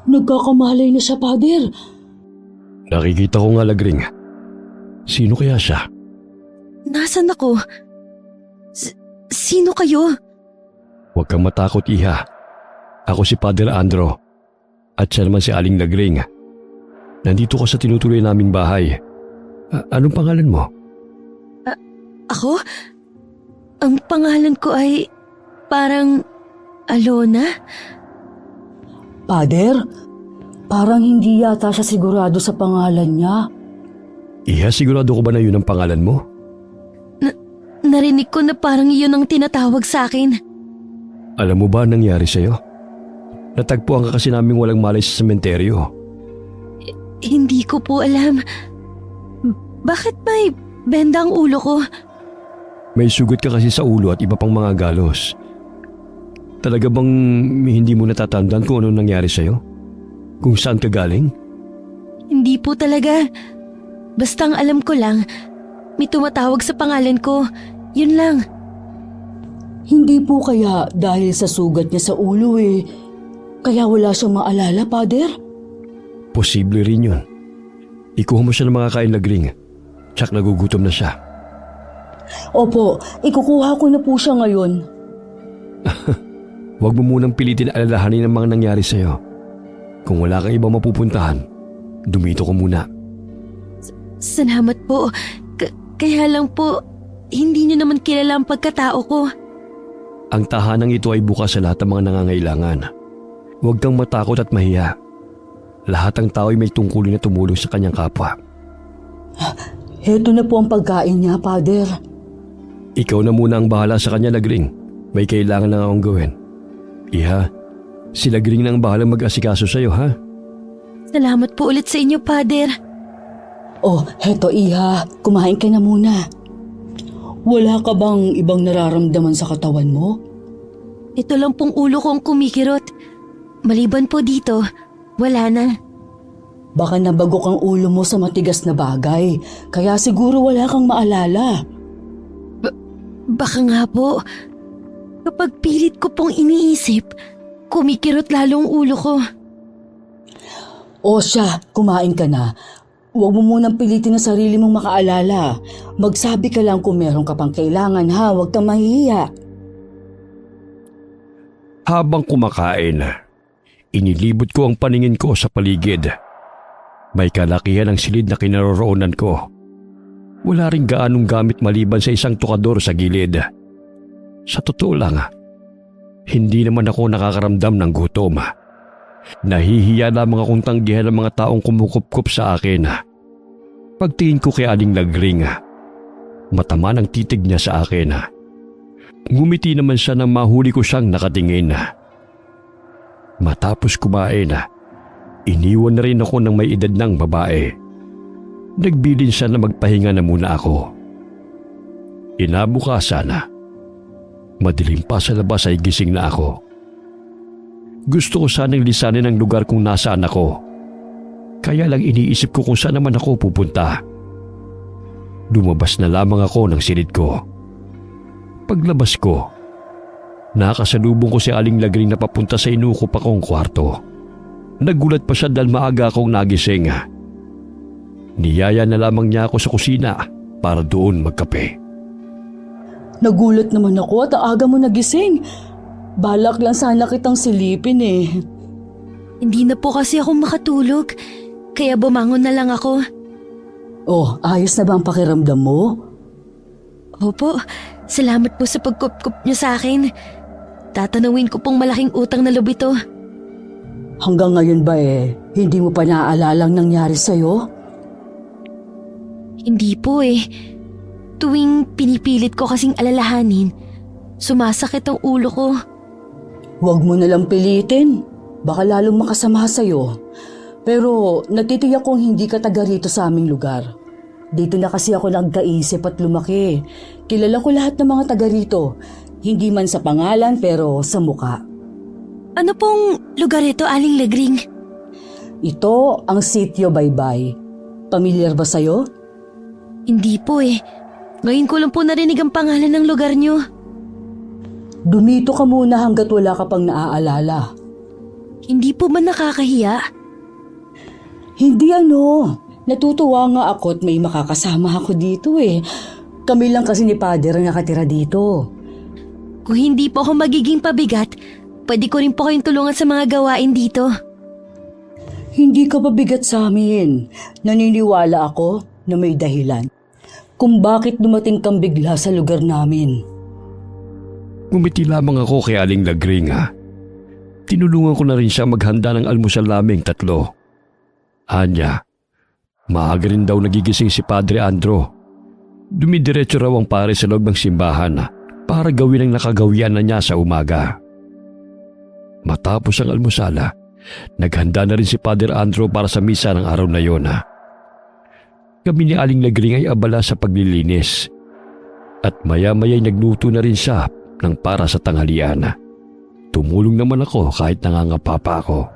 Nagkakamalay na siya, Pader. Nakikita ko nga, Lagring. Sino kaya siya? Nasaan ako? Sino kayo? Huwag kang matakot, Iha. Ako si Padre Andro. At siya naman si Aling Lagring. Nandito ka sa tinutuloy naming bahay. Anong pangalan mo? Ako? Ang pangalan ko ay parang Alona? Pader, parang hindi yata siya sigurado sa pangalan niya. Iha, sigurado ko ba na yun ang pangalan mo? Narinig ko na parang iyon ang tinatawag sa akin. Alam mo ba ang nangyari sa'yo? Natagpuan ka kasi naming walang malay sa sementeryo. Hindi ko po alam. Bakit may benda ang ulo ko? May sugat ka kasi sa ulo at iba pang mga galos. Talaga bang hindi mo natatandaan kung ano nangyari sa'yo? Kung saan ka galing? Hindi po talaga. Basta ang alam ko lang, may tumatawag sa pangalan ko. Yun lang. Hindi po kaya dahil sa sugat niya sa ulo kaya wala siyang maalala, Pader? Posible rin yun. Ikuha mo siya ng mga kain, Lagring. Tsak nagugutom na siya. Opo, ikukuha ko na po siya ngayon. Huwag mo munang pilitin alalahanin ang mga nangyari sa'yo. Kung wala kang ibang mapupuntahan, dumito ko muna. Salamat po. Kaya lang po, hindi niyo naman kilala ang pagkatao ko. Ang tahanang ito ay bukas sa lahat ng mga nangangailangan. Huwag kang matakot at mahiya. Lahat ng tao ay may tungkulin na tumulong sa kanyang kapwa. Heto na po ang pagkain niya, Pader. Ikaw na muna ang bahala sa kanya, Lagring. May kailangan na akong gawin. Iha, si Lagring na ang bahala mag-asikaso sa'yo, ha? Salamat po ulit sa inyo, Pader. Oh, heto Iha, kumain ka na muna. Wala ka bang ibang nararamdaman sa katawan mo? Ito lang pong ulo ko ang kumikirot. Maliban po dito, wala na. Baka nabagok ang ulo mo sa matigas na bagay, kaya siguro wala kang maalala. Baka nga po. Kapag pilit ko pong iniisip, kumikirot lalo ang ulo ko. O siya, kumain ka na. Huwag mo munang pilitin ang sarili mong makaalala. Magsabi ka lang kung meron ka pang kailangan, ha? Huwag kang mahihiya. Habang kumakain, inilibot ko ang paningin ko sa paligid. May kalakihan ang silid na kinaroroonan ko. Wala ring gaanong gamit maliban sa isang tukador sa gilid. Sa totoo lang, hindi naman ako nakakaramdam ng gutom. Nahihiya lamang akong tanggihan ng mga taong kumukupkup sa akin. Pagtingin ko kay Aling Lagring, matama ng titig niya sa akin. Ngumiti naman siya nang mahuli ko siyang nakatingin. Matapos kumain, iniwan na rin ako ng may edad ng babae. Nagbilin siya na magpahinga na muna ako. Inabukasan, madilim pa sa labas ay gising na ako. Gusto ko sanang lisanin ang lugar kung nasaan ako. Kaya lang iniisip ko kung saan naman ako pupunta. Lumabas na lamang ako ng silid ko. Paglabas ko, nakasalubong ko si Aling Lagring na papunta sa inukop akong kwarto. Nagulat pa siya dahil maaga akong nagising. Niyaya na lamang niya ako sa kusina para doon magkape. Nagulat naman ako at ang aga mo nagising. Balak lang sana kitang silipin Hindi na po kasi ako makatulog, kaya bumangon na lang ako. Oh, ayos na ba ang pakiramdam mo? Opo, salamat po sa pagkupkup niyo sa akin. Tatanawin ko pong malaking utang na loob ito. Hanggang ngayon ba hindi mo pa naaalala ang nangyari sa'yo? Hindi po Tuwing pinipilit ko kasing alalahanin, sumasakit ang ulo ko. Huwag mo nalang pilitin. Baka lalong makasama sa'yo. Pero natitiyak kong hindi ka taga rito sa aming lugar. Dito na kasi ako nagkaisip at lumaki. Kilala ko lahat ng mga taga rito. Hindi man sa pangalan pero sa muka. Ano pong lugar ito, Aling Lagring? Ito ang Sitio Baybay. Pamilyar ba sa'yo? Hindi po Ngayon ko lang po narinig ang pangalan ng lugar niyo. Dumito ka muna hanggat wala ka pang naaalala. Hindi po ba nakakahiya? Hindi ano. Natutuwa nga ako at may makakasama ako dito eh. Kami lang kasi ni Father ang nakatira dito. Kung hindi po ako magiging pabigat, pwede ko rin po kayong tulungan sa mga gawain dito. Hindi ka pabigat sa amin. Naniniwala ako na may dahilan kung bakit dumating kang bigla sa lugar namin. Ngumiti lamang ako kay Aling Lagring ha. Tinulungan ko na rin siya maghanda ng almusal naming tatlo. Anya, maaga rin daw nagigising si Padre Andro. Dumidiretso raw ang pare sa loob ng simbahan para gawin ang nakagawian na niya sa umaga. Matapos ang almusala, naghanda na rin si Padre Andro para sa misa ng araw na yon. Kami ni Aling Lagring ay abala sa paglilinis at maya-maya'y nagluto na rin siya ng para sa tanghalian. Tumulong naman ako kahit nangangapa pa ako.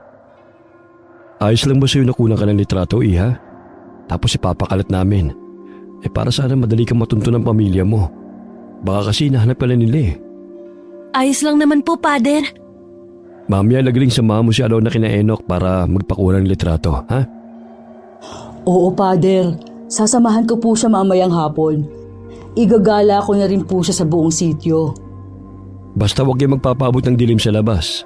Ayos lang ba sa'yo na kulang ka ng litrato, Iha? Tapos ipapakalat namin. Para sana madali kang matunto ng pamilya mo. Baka kasi nahanap ka na nila eh. Ayos lang naman po, Father. Mamaya Lagring samahan mo si Alona kina Enoch para magpakuha ng litrato, ha? Oo, Father. Sasamahan ko po siya mamayang hapon. Igagala ko na rin po siya sa buong sityo. Basta huwag kayo magpapabot ng dilim sa labas.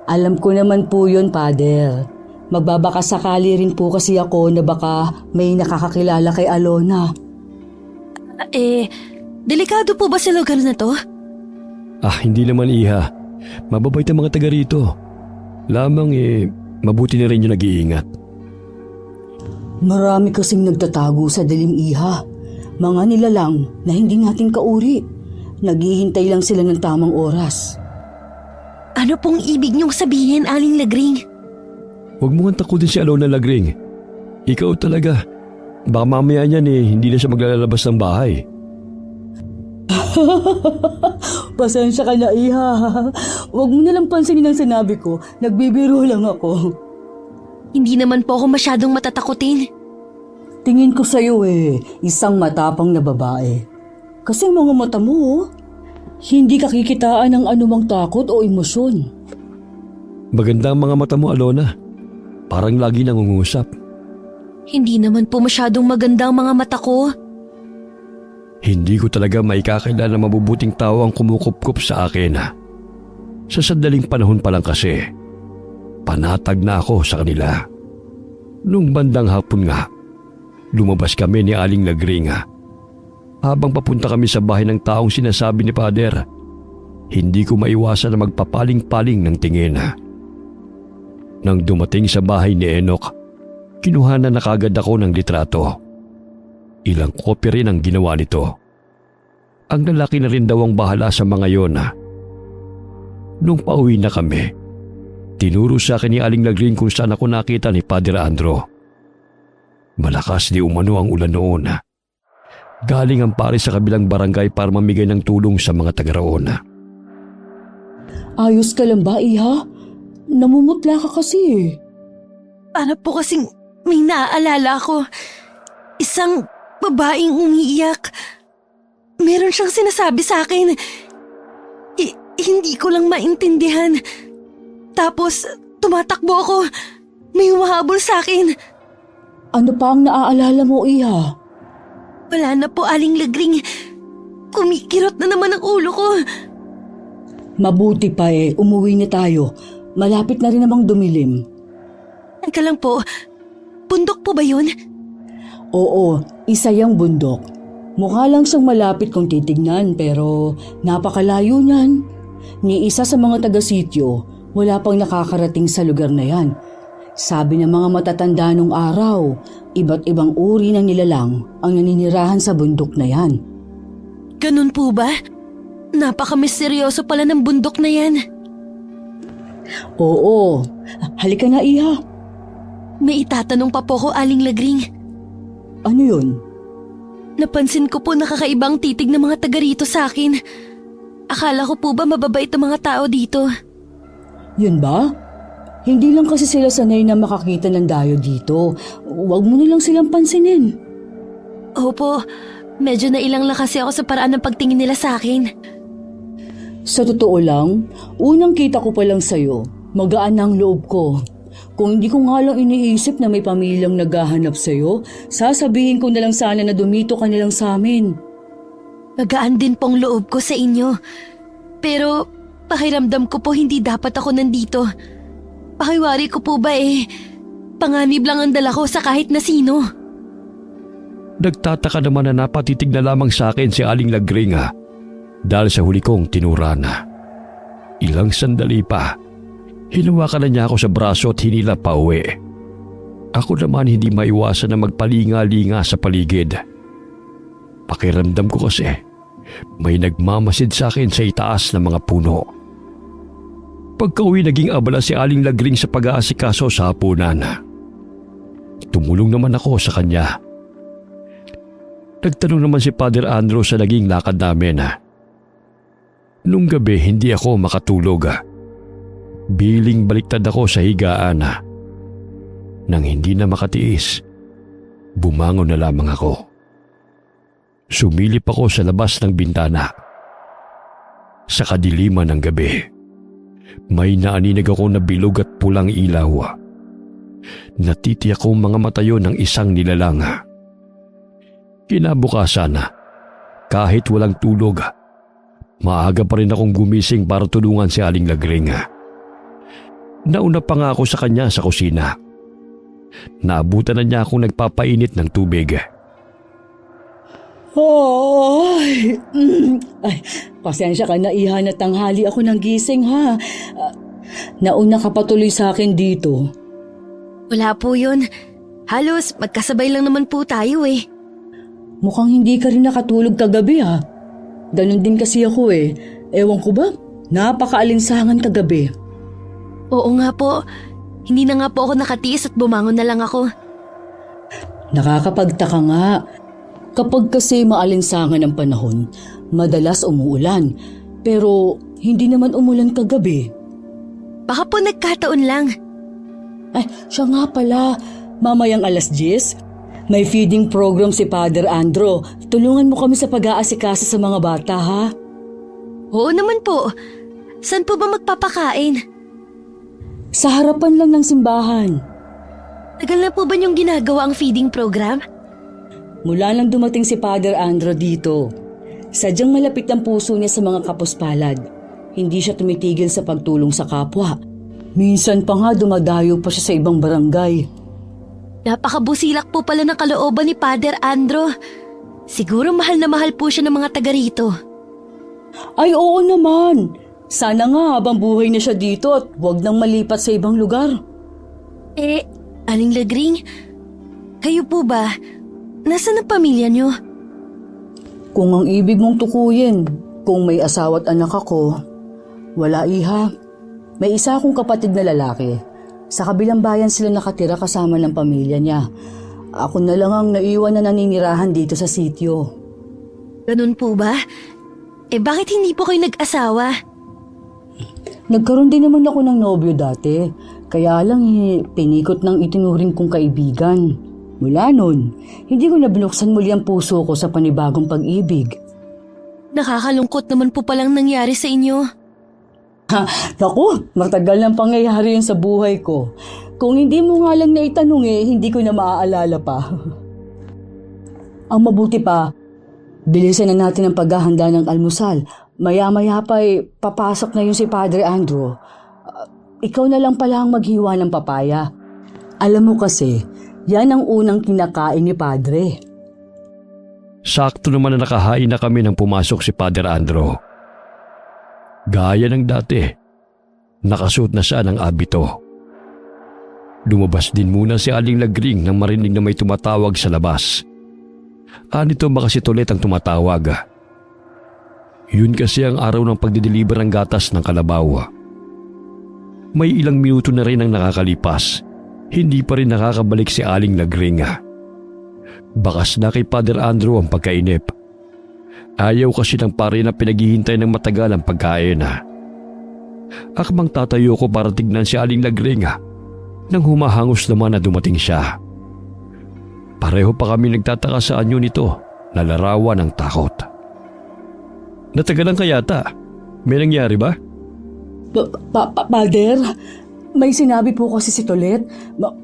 Alam ko naman po yun, Father. Magbabakasakali rin po kasi ako na baka may nakakakilala kay Alona. Delikado po ba sa lugar na to? Hindi naman, Iha. Mababait ang mga taga rito. Lamang mabuti na rin yung nag-iingat. Marami kasing nagtatago sa dilim, Iha. Mga nilalang na hindi natin kauri. Naghihintay lang sila ng tamang oras. Ano pong ibig niyong sabihin, Aling Lagring? Huwag mo nga takutin si Alona Lagring. Ikaw talaga. Baka mamaya niyan hindi na siya maglalabas ng bahay. Pasensya ka na, Iha. Huwag mo nalang pansinin ang sinabi ko. Nagbibiro lang ako. Hindi naman po ako masyadong matatakutin. Tingin ko sa'yo isang matapang na babae. Kasi ang mga mata mo, hindi ka kikitaan ng anumang takot o emosyon. Maganda ang mga mata mo, Alona. Parang lagi nangungusap. Hindi naman po masyadong maganda ang mga mata ko. Hindi ko talaga maikakailan na mabubuting tao ang kumukupkup sa akin. Sa sandaling panahon pa lang kasi, panatag na ako sa kanila. Nung bandang hapon nga, lumabas kami ni Aling Lagring. Habang papunta kami sa bahay ng taong sinasabi ni Father, hindi ko maiwasan na magpapaling-paling ng tingin. Nang dumating sa bahay ni Enoch, kinuhanan na kagad ako ng litrato. Ilang kopya rin ang ginawa nito. Ang lalaki na rin daw ang bahala sa mga yon. Nung pauwi na kami, tinuro sa akin ni Aling Lagring kung saan ako nakita ni Padre Andro. Malakas di umano ang ulan noon. Galing ang pare sa kabilang barangay para mamigay ng tulong sa mga taga-roon. Ayos ka lang ba, Iha? Namumutla ka kasi. Ano po kasing may naaalala ko? Isang babaeng umiiyak. Meron siyang sinasabi sa akin. Hindi ko lang maintindihan. Tapos tumatakbo ako. May humahabol sa akin. Ano pa ang naaalala mo, Iha? Wala na po, Aling Lagring. Kumikirot na naman ang ulo ko. Mabuti pa umuwi na tayo. Malapit na rin namang dumilim. Teka lang po, bundok po ba yun? Oo, isa yung bundok. Mukha lang siyang malapit kung titignan pero napakalayo niyan. Ni isa sa mga taga-sityo, wala pang nakakarating sa lugar na yan. Sabi ng mga matatanda nung araw, iba't ibang uri ng nilalang ang naninirahan sa bundok na yan. Ganun po ba? Napaka-misteryoso pala ng bundok na yan. Oo, halika na, Iha. May itatanong pa po ko, Aling Lagring. Ano yun? Napansin ko po nakakaibang titig ng mga taga rito sa akin. Akala ko po ba mababait ang mga tao dito? Yun ba? Hindi lang kasi sila sanay na makakita ng dayo dito. Huwag mo nilang silang pansinin. Opo, medyo nailang lang kasi ako sa paraan ng pagtingin nila sa akin. Sa totoo lang, unang kita ko pa lang sa'yo, Magaan ang loob ko. Kung hindi ko nga lang iniisip na may pamilyang naghahanap sa'yo, sasabihin ko na lang sana na dumito ka nilang sa amin. Magaan din pong loob ko sa inyo. Pero pakiramdam ko po hindi dapat ako nandito. Pakiwari ko po ba panganib lang ang dala ko sa kahit na sino. Nagtataka naman na napatitig na lamang sa akin si Aling Lagring dahil sa huli kong tinurana. Ilang sandali pa, hinawakan na niya ako sa braso at hinila pa uwi. Ako naman hindi maiwasan na magpalinga-linga sa paligid. Pakiramdam ko kasi may nagmamasid sa akin sa itaas ng mga puno. Pagka-uwi naging abala si Aling Lagring sa pag-aasikaso sa hapunan. Tumulong naman ako sa kanya. Nagtanong naman si Father Andrew sa naging lakad namin. Nung gabi hindi ako makatulog. Biling baliktad ako sa higaan. Nang hindi na makatiis, bumangon na lamang ako. Sumilip ako sa labas ng bintana. Sa kadiliman ng gabi, may naaninig ako na bilog at pulang ilaw. Natitiyak kong mga matayo ng isang nilalang. Kinabukasan, kahit walang tulog, maaga pa rin akong gumising para tulungan si Aling Lagring. Nauna pa nga ako sa kanya sa kusina. Naabutan na niya akong nagpapainit ng tubig. Ay, pasensya ka na iha na tanghali ako ng gising ha. Nauna ka patuloy sa akin dito. Wala po yun. Halos magkasabay lang naman po tayo Mukhang hindi ka rin nakatulog kagabi ha. Ganon din kasi ako Ewan ko ba, napakaalinsangan kagabi. Oo nga po. Hindi na nga po ako nakatiis at bumangon na lang ako. Nakakapagtaka nga. Kapag kasi maalinsangan ang panahon, madalas umuulan. Pero hindi naman umulan kagabi. Baka po nagkataon lang. Ay, siya nga pala. Mamayang 10:00, may feeding program si Father Andrew. Tulungan mo kami sa pag-aasikaso sa mga bata, ha? Oo naman po. Saan po ba magpapakain? Sa harapan lang ng simbahan. Tagal na po ba niyong ginagawa ang feeding program? Mula nang dumating si Father Andrew dito, sadyang malapit ang puso niya sa mga kapuspalad. Hindi siya tumitigil sa pagtulong sa kapwa. Minsan pa nga dumadayo pa siya sa ibang barangay. Napakabusilak po pala ng kalooban ni Father Andrew. Siguro mahal na mahal po siya ng mga taga rito. Ay oo naman. Sana nga habang buhay na siya dito at huwag nang malipat sa ibang lugar. Aling Lagring, kayo po ba? Nasaan ang pamilya niyo? Kung ang ibig mong tukuyin, kung may asawa at anak ako, wala iha. May isa akong kapatid na lalaki. Sa kabilang bayan sila nakatira kasama ng pamilya niya. Ako na lang ang naiwan na naninirahan dito sa sitio. Ganun po ba? Bakit hindi po kayo nag-asawa? Nagkaroon din naman ako ng nobyo dati. Kaya lang pinikot ng itinuring kong kaibigan. Mula nun, hindi ko na binuksan muli ang puso ko sa panibagong pag-ibig. Nakakalungkot naman po palang nangyari sa inyo. Naku, matagal ng pangyayari yun sa buhay ko. Kung hindi mo nga lang naitanong hindi ko na maaalala pa. Ang mabuti pa, bilisan na natin ang paghahanda ng almusal. Maya-maya pa papasok na yun si Padre Andrew. Ikaw na lang pala ang maghiwa ng papaya. Alam mo kasi, yan ang unang kinakain ni Padre. Sakto naman na nakahain na kami nang pumasok si Father Andrew. Gaya ng dati, nakasuot na siya ng abito. Lumabas din muna si Aling Lagring nang marinig na may tumatawag sa labas. Anito makasit ulit ang tumatawag. Yun kasi ang araw ng pagdideliver ng gatas ng Kalabaw. May ilang minuto na rin ang nakakalipas. Hindi pa rin nakakabalik si Aling Lagring. Bakas na kay Father Andrew ang pagkainip. Ayaw kasi ng pare na pinaghihintay ng matagal ang pagkain. Akmang tatayo ko para tignan si Aling Lagring nang humahangos naman na dumating siya. Pareho pa kami nagtataka sa anyo nito na larawan ng takot. Natagalan ka yata. May nangyari ba? Father, May sinabi po kasi si Tolet.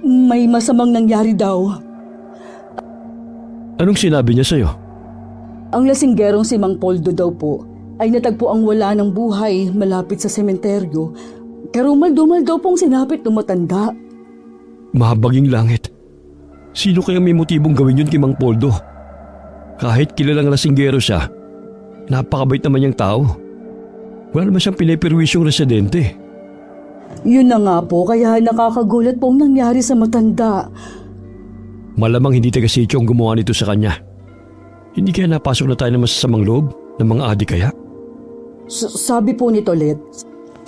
May masamang nangyari daw. Anong sinabi niya sa'yo? Ang lasinggerong si Mang Poldo daw po ay natagpo ang wala ng buhay malapit sa sementeryo. Karumal-dumal daw pong sinapit ng matanda. Mahabaging langit. Sino kaya may motibong gawin yun kay Mang Poldo? Kahit kilalang lasinggero siya, napakabait naman niyang tao. Wala naman siyang pinipirwisyong residente. Yun na nga po, kaya nakakagulat pong nangyari sa matanda. Malamang hindi taga-sityo ang gumawa nito sa kanya. Hindi kaya napasok na tayo ng masasamang loob ng mga adik kaya? Sabi po ni Tolet,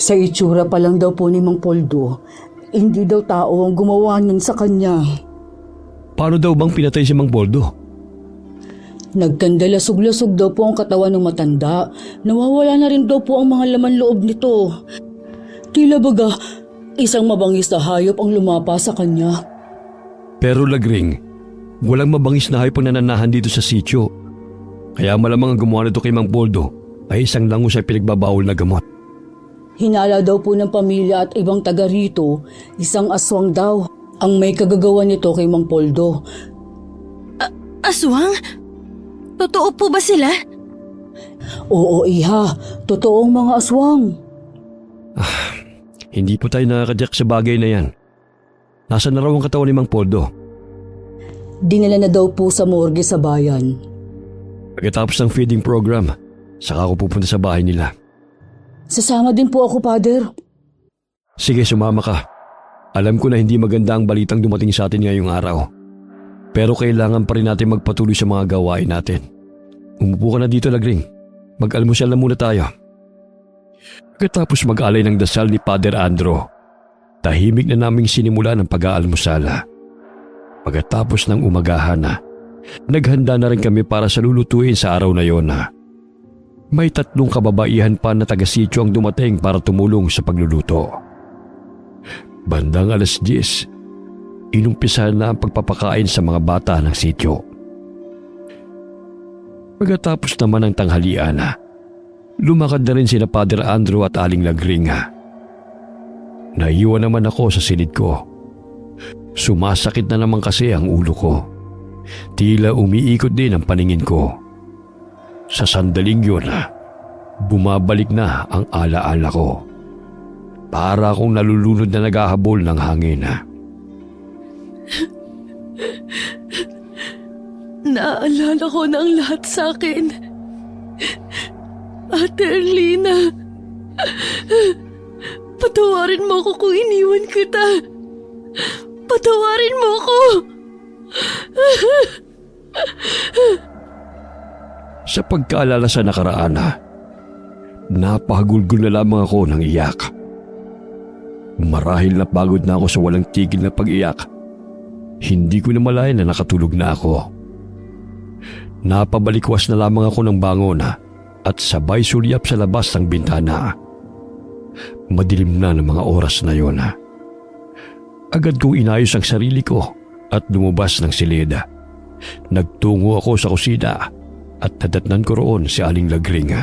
sa itsura pa lang daw po ni Mang Poldo, hindi daw tao ang gumawa nun sa kanya. Paano daw bang pinatay si Mang Poldo? Nagkandalasog-lasog daw po ang katawan ng matanda. Nawawala na rin daw po ang mga laman loob nito. Tila baga, isang mabangis na hayop ang lumapa sa kanya. Pero Lagring, walang mabangis na hayop ang nananahan dito sa sityo. Kaya malamang ang gumawa nito kay Mang Poldo ay isang lango sa pinagbabawal na gamot. Hinala daw po ng pamilya at ibang taga rito, isang aswang daw ang may kagagawa nito kay Mang Poldo. Aswang? Totoo po ba sila? Oo, iha. Totoong mga aswang. Hindi po tayo nakakadyak sa bagay na yan. Nasaan na raw ang katawan ni Mang Poldo? Dinala na daw po sa morgue sa bayan. Pagkatapos ng feeding program, saka ako pupunta sa bahay nila. Sasama din po ako, Father. Sige, sumama ka. Alam ko na hindi maganda ang balitang dumating sa atin ngayong araw. Pero kailangan pa rin natin magpatuloy sa mga gawain natin. Umupo ka na dito, Lagring. Mag-almusal na muna tayo. Pagkatapos mag-alay ng dasal ni Father Andro, tahimik na naming sinimula ng pag-aalmusala. Pagkatapos ng umagahan na, naghanda na rin kami para sa lulutuin sa araw na yon. May 3 kababaihan pa na taga-sityo ang dumating para tumulong sa pagluluto. Bandang 10:00, inumpisahan na ang pagpapakain sa mga bata ng sityo. Pagkatapos naman ng tanghalian, lumakad na rin sina Father Andrew at Aling Lagring. Naiwan naman ako sa silid ko. Sumasakit na naman kasi ang ulo ko. Tila umiikot din ang paningin ko. Sa sandaling yun, bumabalik na ang alaala ko. Para akong nalulunod na naghahabol ng hangin. Naaalala ko na ang lahat sa akin. Ate Erlina, patawarin mo ako kung iniwan kita. Patawarin mo ako. Sa pagkaalala sa nakaraan, napahagulgol na lamang ako ng iyak. Marahil napagod na ako sa walang tigil na pag-iyak. Hindi ko na malayan na nakatulog na ako. Napabalikwas na lamang ako ng bangon at sabay sulyap sa labas ng bintana. Madilim na ng mga oras na yon. Agad kong inayos ang sarili ko at lumabas ng silid. Nagtungo ako sa kusina at nadatnan ko roon si Aling Lagring.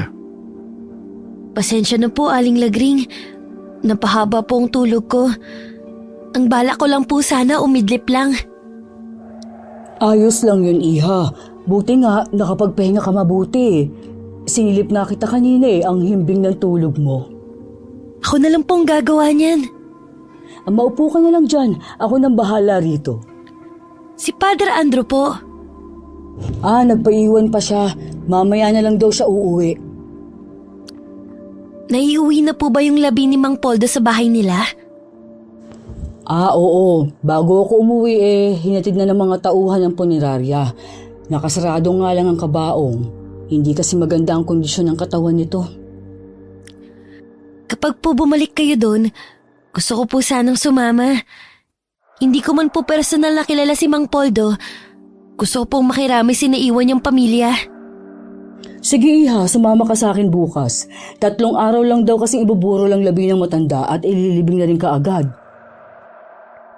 Pasensya na po, Aling Lagring. Napahaba po ang tulog ko. Ang bala ko lang po sana umidlip lang. Ayos lang yun, iha. Buti nga, nakapagpahinga ka mabuti. Sinilip na kita kanina ang himbing ng tulog mo. Ako na lang po ang gagawa niyan. Maupo ka na lang dyan. Ako nang bahala rito. Si Padre Andro po. Nagpaiwan pa siya. Mamaya na lang daw siya uuwi. Naiuwi na po ba yung labi ni Mang Poldo sa bahay nila? Oo. Bago ako umuwi hinatid na ng mga tauhan ng punerarya. Nakasarado nga lang ang kabaong. Hindi kasi maganda ang kondisyon ng katawan nito. Kapag po bumalik kayo doon, gusto ko po sanang sumama. Hindi ko man po personal na kilala si Mang Poldo. Gusto ko pong makirami si naiwan niyang pamilya. Sige iha, sumama ka sa akin bukas. 3 araw lang daw kasing ibuburo lang labi ng matanda at ililibing na rin kaagad.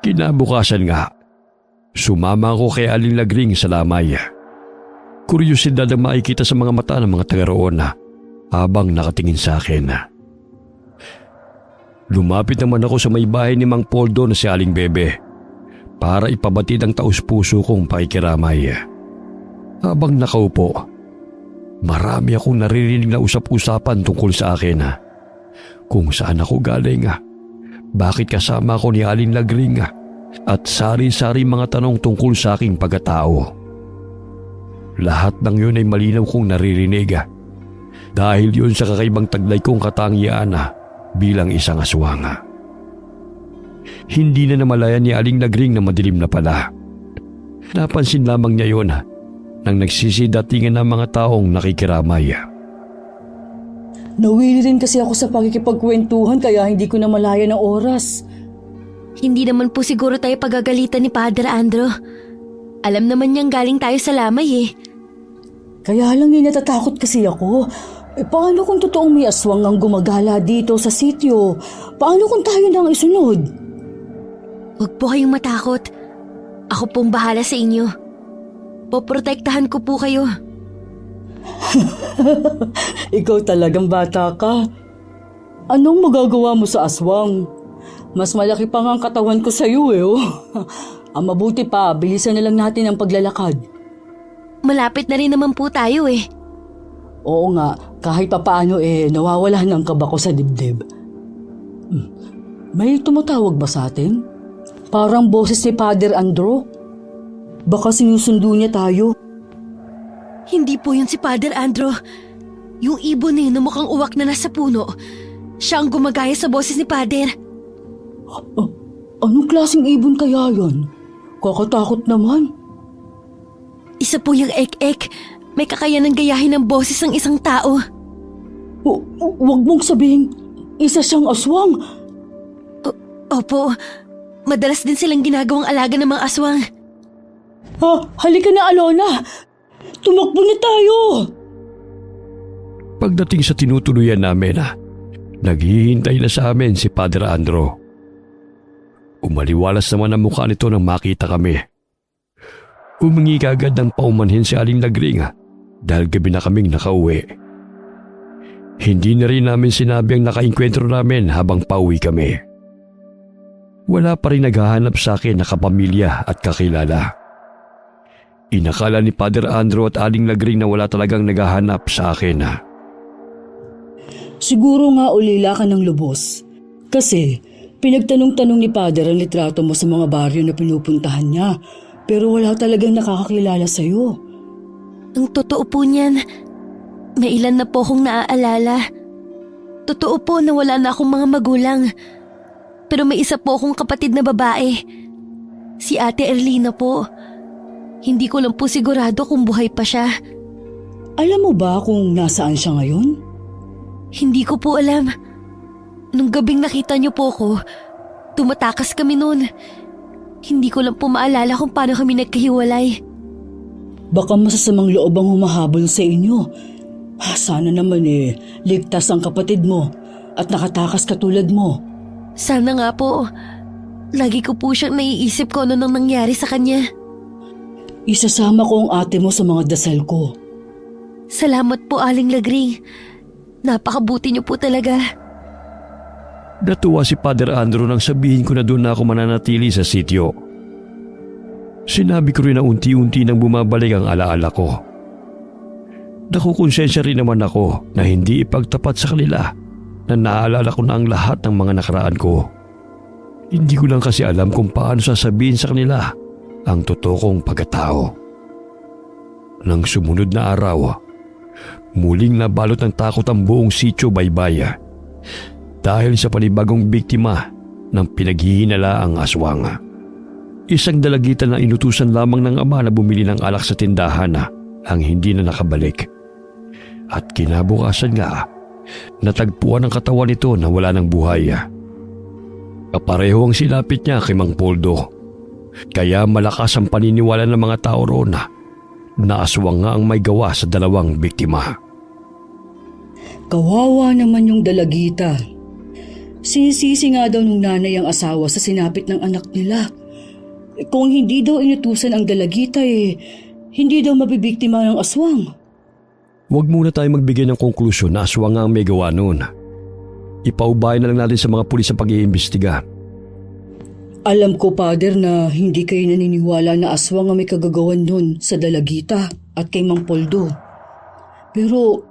Kinabukasan nga, sumama ako kay Aling Lagring sa lamay. Kuryosidad ang makikita sa mga mata ng mga taga roon habang nakatingin sa akin. Lumapit naman ako sa may bahay ni Mang Poldo na si Aling Bebe para ipabatid ang taus-puso kong pakikiramay. Habang nakaupo, marami akong naririnig na usap-usapan tungkol sa akin. Kung saan ako galing, bakit kasama ako ni Aling Lagring, at sari-sari mga tanong tungkol sa aking pagkatao. Lahat ng yun ay malinaw kong naririnig dahil yun sa kakaibang taglay kong katangian bilang isang aswang. Hindi na namalayan ni Aling Lagring na madilim na pala. Napansin lamang niya yun nang nagsisidatingan ng mga taong nakikiramay. Nawili rin kasi ako sa pakikipagkwentuhan kaya hindi ko na malaya ng oras. Hindi naman po siguro tayo pagagalitan ni Padre Andro. Alam naman niyang galing tayo sa lamay eh. Kaya lang natatakot kasi ako. Paano kung totoong may aswang ang gumagala dito sa sityo? Paano kung tayo nang isunod? Huwag po kayong matakot. Ako pong bahala sa inyo. Poprotektahan ko po kayo. Ikaw talagang bata ka. Anong magagawa mo sa aswang? Mas malaki pa nga ang katawan ko sa iyo eh. Oh. Ang mabuti pa, bilisan na lang natin ang paglalakad. Malapit na rin naman po tayo eh. Oo nga, kahit papaano nawawala ng kaba ko sa dibdib. May tumatawag ba sa atin? Parang boses ni Padre Andro. Baka sinusundo niya tayo. Hindi po yun si Padre Andro. Yung ibon na mukhang uwak na nasa puno. Siya ang gumagaya sa boses ni Padre. Anong klaseng ibon kaya yun? Kakatakot naman. Isa po yung ek-ek. May kakayanang gayahin ng boses ng isang tao. Huwag mong sabihin, isa siyang aswang. Opo, madalas din silang ginagawang alaga ng mga aswang. Halika na, Alona. Tumakbo na tayo. Pagdating sa tinutuluyan namin, naghihintay na sa amin si Padre Andro. Umaliwalas naman ang mukha nito nang makita kami. Humingi kaagad ng paumanhin si Aling Lagring dahil gabi na kaming nakauwi. Hindi na rin namin sinabi ang nakainkwentro namin habang pauwi kami. Wala pa rin naghahanap sa akin na kapamilya at kakilala. Inakala ni Padre Andro at Aling Lagring na wala talagang naghahanap sa akin. Siguro nga ulila ka ng lubos. Kasi pinagtanong-tanong ni Padre ang litrato mo sa mga baryo na pinupuntahan niya. Pero wala talagang nakakakilala sa'yo. Ang totoo po niyan, may ilan na po akong naaalala. Totoo po na wala na akong mga magulang. Pero may isa po akong kapatid na babae. Si Ate Erlina po. Hindi ko lang po sigurado kung buhay pa siya. Alam mo ba kung nasaan siya ngayon? Hindi ko po alam. Nung gabing nakita niyo po ko, tumatakas kami noon. Hindi ko lang po maalala kung paano kami nagkahiwalay. Baka masasamang loob ang humahabol sa inyo. Sana naman ligtas ang kapatid mo at nakatakas katulad mo. Sana nga po. Lagi ko po siyang naiisip ko ano nang nangyari sa kanya. Isasama ko ang ate mo sa mga dasal ko. Salamat po, Aling Lagring. Napakabuti niyo po talaga. Natuwa si Padre Andro nang sabihin ko na doon na ako mananatili sa sityo. Sinabi ko rin na unti-unti nang bumabalik ang alaala ko. Nakukonsensya rin naman ako na hindi ipagtapat sa kanila na naaalala ko na ang lahat ng mga nakaraan ko. Hindi ko lang kasi alam kung paano sasabihin sa kanila ang totoo kong pagkatao. Nang sumunod na araw, muling nabalot ng takot ang buong sityo Baybaya dahil sa panibagong biktima ng pinaghihinalaang aswang. Isang dalagitan na inutusan lamang ng ama na bumili ng alak sa tindahan ang hindi na nakabalik. At kinabukasan nga, natagpuan ang katawan nito na wala ng buhay. Kapareho ang silapit niya kay Mang Poldo. Kaya malakas ang paniniwala ng mga tao roon na aswang nga ang may gawa sa dalawang biktima. Kawawa naman yung dalagita. Sinisisi nga daw nung nanay ang asawa sa sinapit ng anak nila. Kung hindi daw inutusan ang dalagita hindi daw mabibiktima ng aswang. Huwag muna tayo magbigay ng konklusyon na aswang nga ang may gawa noon. Ipaubayan na lang natin sa mga pulis ang pag-iimbestiga. Alam ko, Pader, na hindi kayo naniniwala na aswang ang may kagagawan nun sa Dalagita at kay Mang Poldo. Pero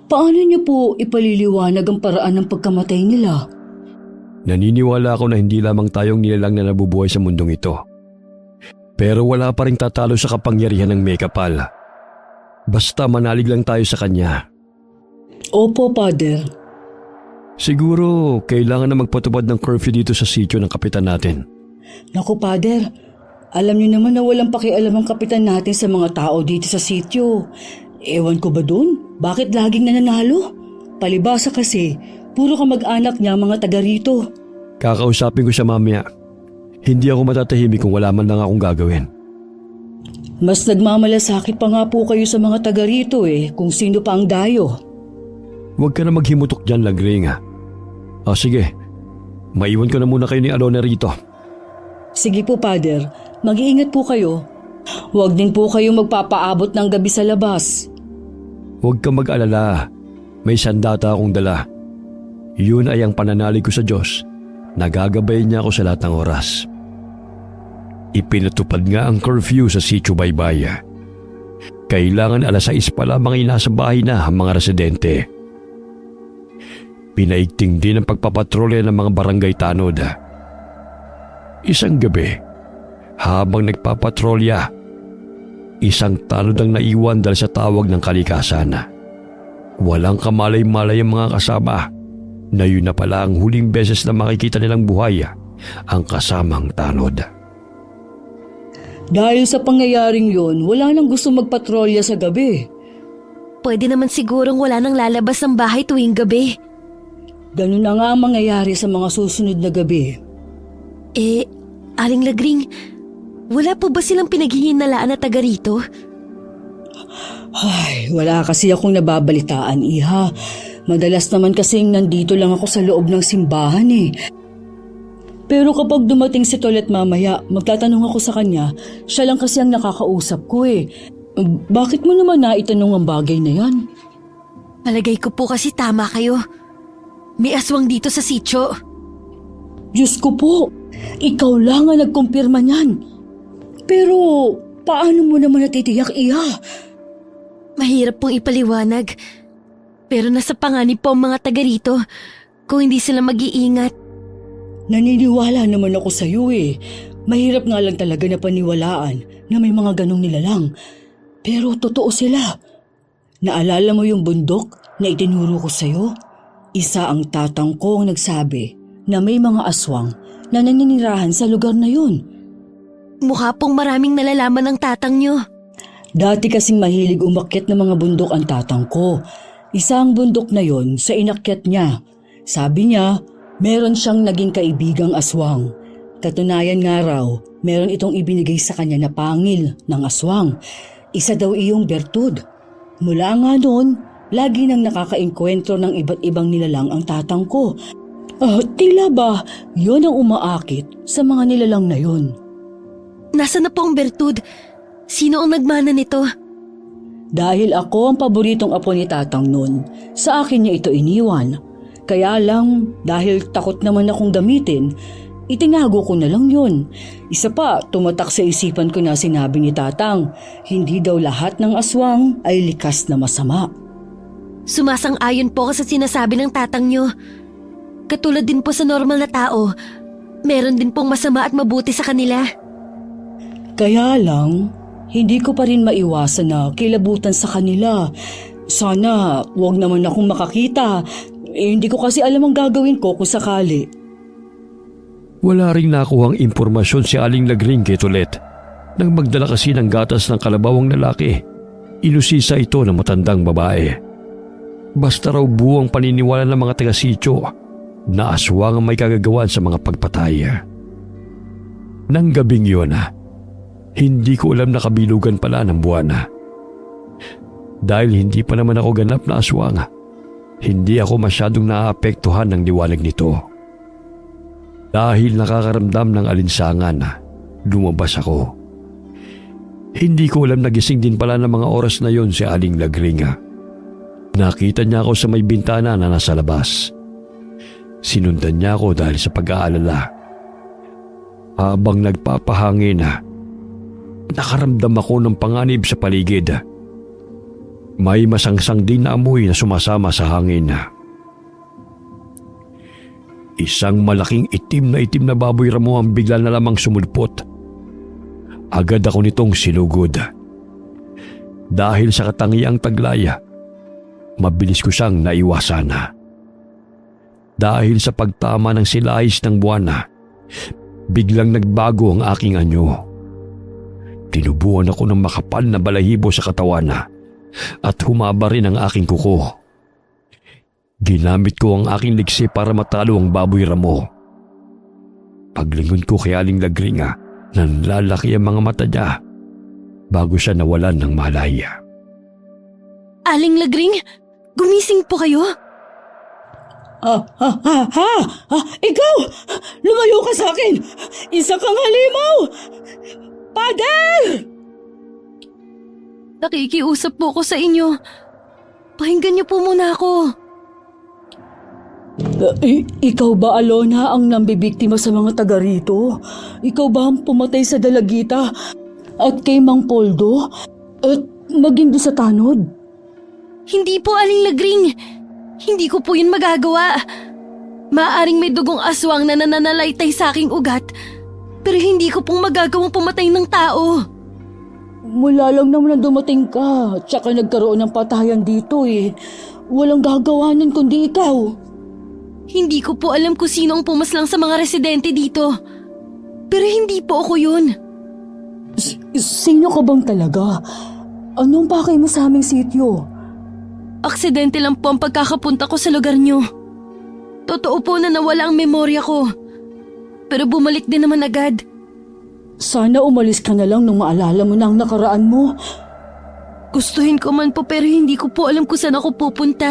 paano niyo po ipaliliwanag ang paraan ng pagkamatay nila? Naniniwala ako na hindi lamang tayong nilalang na nabubuhay sa mundong ito. Pero wala pa rin tatalo sa kapangyarihan ng Maykapal. Basta manalig lang tayo sa kanya. Opo, Pader. Siguro kailangan na magpatupad ng curfew dito sa sitio ng kapitan natin. Naku, Pader. Alam niyo naman na walang pakialam ang kapitan natin sa mga tao dito sa sitio. Ewan ko ba dun? Bakit laging nananalo? Palibasa kasi, puro kamag-anak niya mga taga rito. Kakausapin ko siya mamaya. Hindi ako matatahimik kung wala man lang akong gagawin. Mas nagmamalasakit pa nga po kayo sa mga taga rito kung sino pa ang dayo. Huwag ka na maghimutok dyan, Lagring. Sige. Maiwan ko na muna kayo ni Alona rito. Sige po, Pader. Mag-iingat po kayo. Huwag din po kayo magpapaabot ng gabi sa labas. Huwag ka mag-alala. May sandata akong dala. Yun ay ang pananalig ko sa Diyos. Nagagabay niya ako sa lahat ng oras. Ipinatupad nga ang curfew sa Sitio Baybay. Kailangan 6:00 pa lamang ay nasa bahay na ang mga residente. Pinaigting din ang pagpapatrolya ng mga barangay tanod. Isang gabi, habang nagpapatrolya, isang tanod ang naiwan dahil sa tawag ng kalikasan. Walang kamalay-malay ang mga kasama na yun na pala ang huling beses na makikita nilang buhay ang kasamang tanod. Dahil sa pangyayaring yon, wala nang gusto magpatrolya sa gabi. Pwede naman sigurong wala nang lalabas ng bahay tuwing gabi. Ganun na nga ang mangyayari sa mga susunod na gabi. Aling Lagring, wala po ba silang pinaghihinalaan na taga rito? Ay, wala kasi akong nababalitaan, Iha. Madalas naman kasing nandito lang ako sa loob ng simbahan Pero kapag dumating si Tolet mamaya, magtatanong ako sa kanya, siya lang kasi ang nakakausap ko Bakit mo naman naitanong ang bagay na yan? Palagay ko po kasi tama kayo. May aswang dito sa sitio. Diyos ko po, ikaw lang ang nagkumpirma niyan. Pero paano mo naman natitiyak, Iha? Mahirap pong ipaliwanag. Pero nasa panganib po ang mga taga rito kung hindi sila mag-iingat. Naniniwala naman ako sa iyo Mahirap nga lang talaga na paniwalaan na may mga ganong nilalang. Pero totoo sila. Naalala mo yung bundok na itinuro ko sa iyo? Isa ang tatang ko ang nagsabi na may mga aswang na naninirahan sa lugar na yun. Mukha pong maraming nalalaman ng tatang nyo. Dati kasing mahilig umakyat ng mga bundok ang tatang ko. Isa ang bundok na yon sa inakyat niya. Sabi niya, meron siyang naging kaibigang aswang. Katunayan nga raw, meron itong ibinigay sa kanya na pangil ng aswang. Isa daw iyong bertud. Mula nga noon, lagi nang nakakaengkwentro ng iba't ibang nilalang ang tatang ko. Tila ba yon ang umaakit sa mga nilalang na yon? Nasaan na po ang bertud? Sino ang nagmana nito? Dahil ako ang paboritong apo ni tatang noon, sa akin niya ito iniwan. Kaya lang, dahil takot naman akong gamitin, itinago ko na lang yun. Isa pa, tumatak sa isipan ko na sinabi ni tatang, hindi daw lahat ng aswang ay likas na masama. Sumasang-ayon po ako sa sinasabi ng tatang nyo. Katulad din po sa normal na tao, meron din pong masama at mabuti sa kanila. Kaya lang, hindi ko pa rin maiwasan na kilabutan sa kanila. Sana wag naman akong makakita. Hindi ko kasi alam ang gagawin ko kung sakali. Wala ring nakuhang impormasyon si Aling Lagring kay Tolet. Nang magdala kasi ng gatas ng kalabawang lalaki, inusisa ito ng matandang babae. Basta raw buwang paniniwala ng mga taga-sityo na aswang ang may kagagawan sa mga pagpatay. Nang gabing yun, hindi ko alam na kabilugan pala ng buwan. Dahil hindi pa naman ako ganap na aswang, hindi ako masyadong naaapektuhan ng liwanag nito. Dahil nakakaramdam ng alinsangan, lumabas ako. Hindi ko alam nagising din pala ng mga oras na yon si Aling Lagring. Nakita niya ako sa may bintana na nasa labas. Sinundan niya ako dahil sa pag-aalala. Habang nagpapahangin, nakaramdam ako ng panganib sa paligid. May masangsang din na amoy na sumasama sa hangin. Isang malaking itim na baboy ramo ang bigla na lamang sumulpot. Agad ako nitong sinugod. Dahil sa katangiang taglaya, mabilis ko siyang naiwasan. Dahil sa pagtama ng silahis ng buwan, biglang nagbago ang aking anyo. Tinubuan ako ng makapal na balahibo sa katawan at humaba rin ang aking kuko. Ginamit ko ang aking liksi para matalo ang baboy ramo. Paglingon ko kay Aling Lagring, nanlalaki ang mga mata niya bago siya nawalan ng malaya. Aling Lagring, gumising po kayo? Ikaw! Lumayo ka sa akin! Isa kang halimaw! Pader! Nakikiusap po ako sa inyo. Pakinggan niyo po muna ako. Ikaw ba, Alona, ang nambibiktima sa mga taga rito? Ikaw ba ang pumatay sa Dalagita at kay Mang Poldo at maging doon sa tanod? Hindi po, Aling Lagring. Hindi ko po yun magagawa. Maaaring may dugong aswang na nananalaytay sa aking ugat, pero hindi ko pong magagawang pumatay ng tao. Mula lang naman na dumating ka, tsaka nagkaroon ng patayan dito eh. Walang gagawanan kundi ikaw. Hindi ko po alam kung sino ang pumaslang sa mga residente dito. Pero hindi po ako yun. Sino ka bang talaga? Anong pakay mo sa aming sityo? Aksidente lang po ang pagkakapunta ko sa lugar niyo. Totoo po na nawala ang memorya ko. Pero bumalik din naman agad. Sana umalis ka na lang nung maalala mo na ang nakaraan mo. Gustuhin ko man po pero hindi ko po alam kung saan ako pupunta.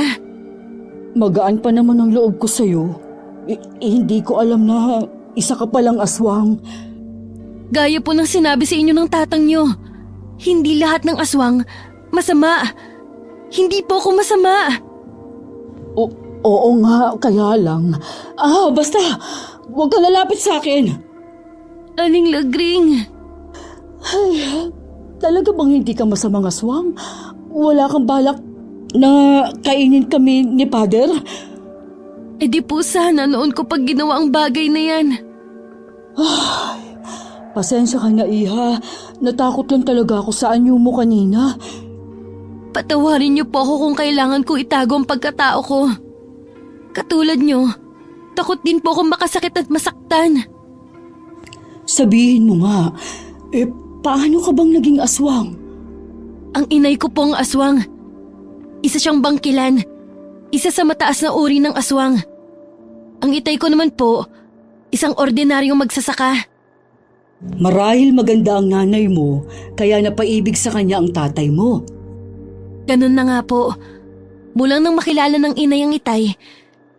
Magaan pa naman ang loob ko sa'yo. Hindi ko alam na isa ka palang aswang. Gaya po ng sinabi sa inyo ng tatang niyo. Hindi lahat ng aswang masama. Hindi po ako masama. Oo nga, kaya lang. Basta, huwag ka lalapit sa akin. Aling Lagring. Ay, talaga bang hindi ka masamang aswang? Wala kang balak na kainin kami ni Pader? E di po sana noon ko pag ginawa ang bagay na yan. Ay, pasensya ka na, Iha. Natakot lang talaga ako sa anyo mo kanina. Patawarin niyo po ako kung kailangan ko itago ang pagkatao ko. Katulad niyo, takot din po akong makasakit at masaktan. Sabihin mo nga, paano ka bang naging aswang? Ang inay ko po ang aswang. Isa siyang bangkilan. Isa sa mataas na uri ng aswang. Ang itay ko naman po, isang ordinaryong magsasaka. Marahil maganda ang nanay mo, kaya napaibig sa kanya ang tatay mo. Ganun na nga po. Mulang nang makilala ng inay ang itay,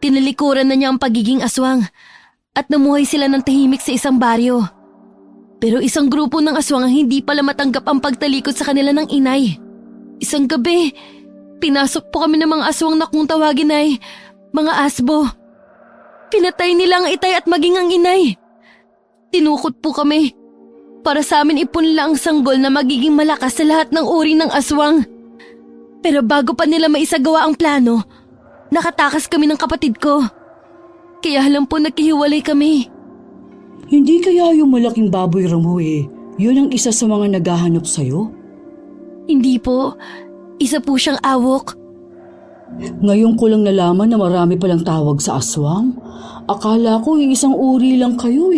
tinalikuran na niya ang pagiging aswang at namuhay sila ng tahimik sa isang baryo. Pero isang grupo ng aswang ang hindi pala matanggap ang pagtalikod sa kanila ng inay. Isang gabi, pinasok po kami ng mga aswang na kung tawagin ay mga asbo. Pinatay nila ang itay at maging ang inay. Tinukot po kami para sa amin ipunla ang sanggol na magiging malakas sa lahat ng uri ng aswang. Pero bago pa nila maisagawa ang plano, nakatakas kami ng kapatid ko. Kaya alam po naghihiwalay kami. Hindi kaya yung malaking baboy ramo yun ang isa sa mga naghahanap sa'yo? Hindi po. Isa po siyang awok. Ngayon ko lang nalaman na marami palang tawag sa aswang. Akala ko isang uri lang kayo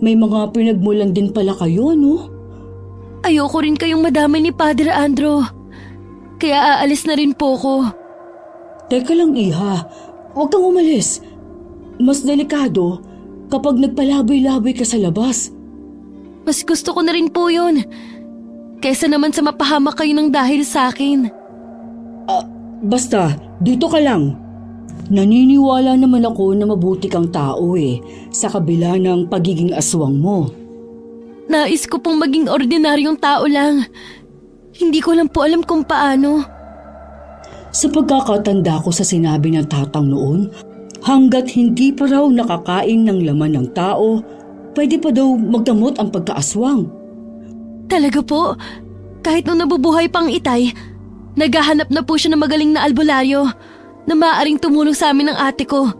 May mga pinagmulan din pala kayo, no? Ayoko rin kayong madamay ni Padre Andro. Kaya aalis na rin po ko. Teka lang, Iha. Huwag kang umalis. Mas delikado kapag nagpalaboy-laboy ka sa labas. Mas gusto ko na rin po yun. Kesa naman sa mapahamak kayo ng dahil sa akin. Basta, dito ka lang. Naniniwala naman ako na mabuti kang tao sa kabila ng pagiging aswang mo. Nais ko pong maging ordinaryong tao lang. Hindi ko lang po alam kung paano. Sa pagkakatanda ko sa sinabi ng tatang noon, Hanggat hindi pa raw nakakain ng laman ng tao, pwede pa daw magdamot ang pagkaaswang. Talaga po? Kahit nung nabubuhay pang itay, naghahanap na po siya ng magaling na albularyo na maaaring tumulong sa amin ng ate ko.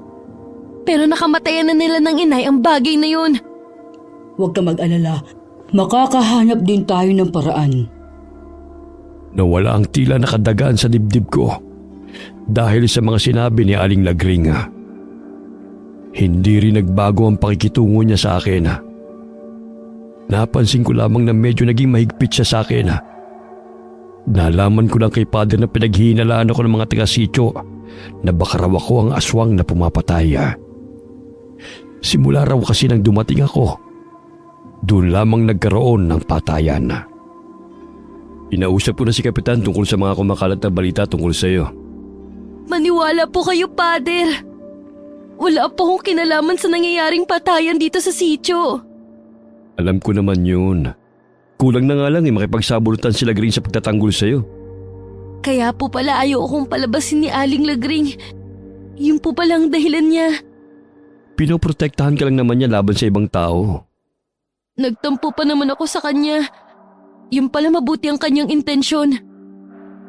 Pero nakamatayan na nila ng inay ang bagay na yun. Huwag ka mag-alala, makakahanap din tayo ng paraan. Nawala ang tila nakadagaan sa dibdib ko dahil sa mga sinabi ni Aling Lagring. Hindi rin nagbago ang pakikitungo niya sa akin. Napansin ko lamang na medyo naging mahigpit siya sa akin. Nalaman ko lang kay Padre na pinaghihinalaan ako ng mga taga-sityo na baka raw ako ang aswang na pumapatay. Simula raw kasi nang dumating ako, doon lamang nagkaroon ng patayan. Inausap ko na si Kapitan tungkol sa mga kumakalat na balita tungkol sa iyo. Maniwala po kayo, Pader. Wala po akong kinalaman sa nangyayaring patayan dito sa sityo. Alam ko naman yun. Kulang na nga lang makipagsabulutan si Lagring sa pagtatanggol sa iyo. Kaya po pala ayaw akong palabasin ni Aling Lagring. Yun po pala ang dahilan niya. Pinoprotektahan ka lang naman niya laban sa ibang tao. Nagtampo pa naman ako sa kanya. Yun pala mabuti ang kanyang intensyon.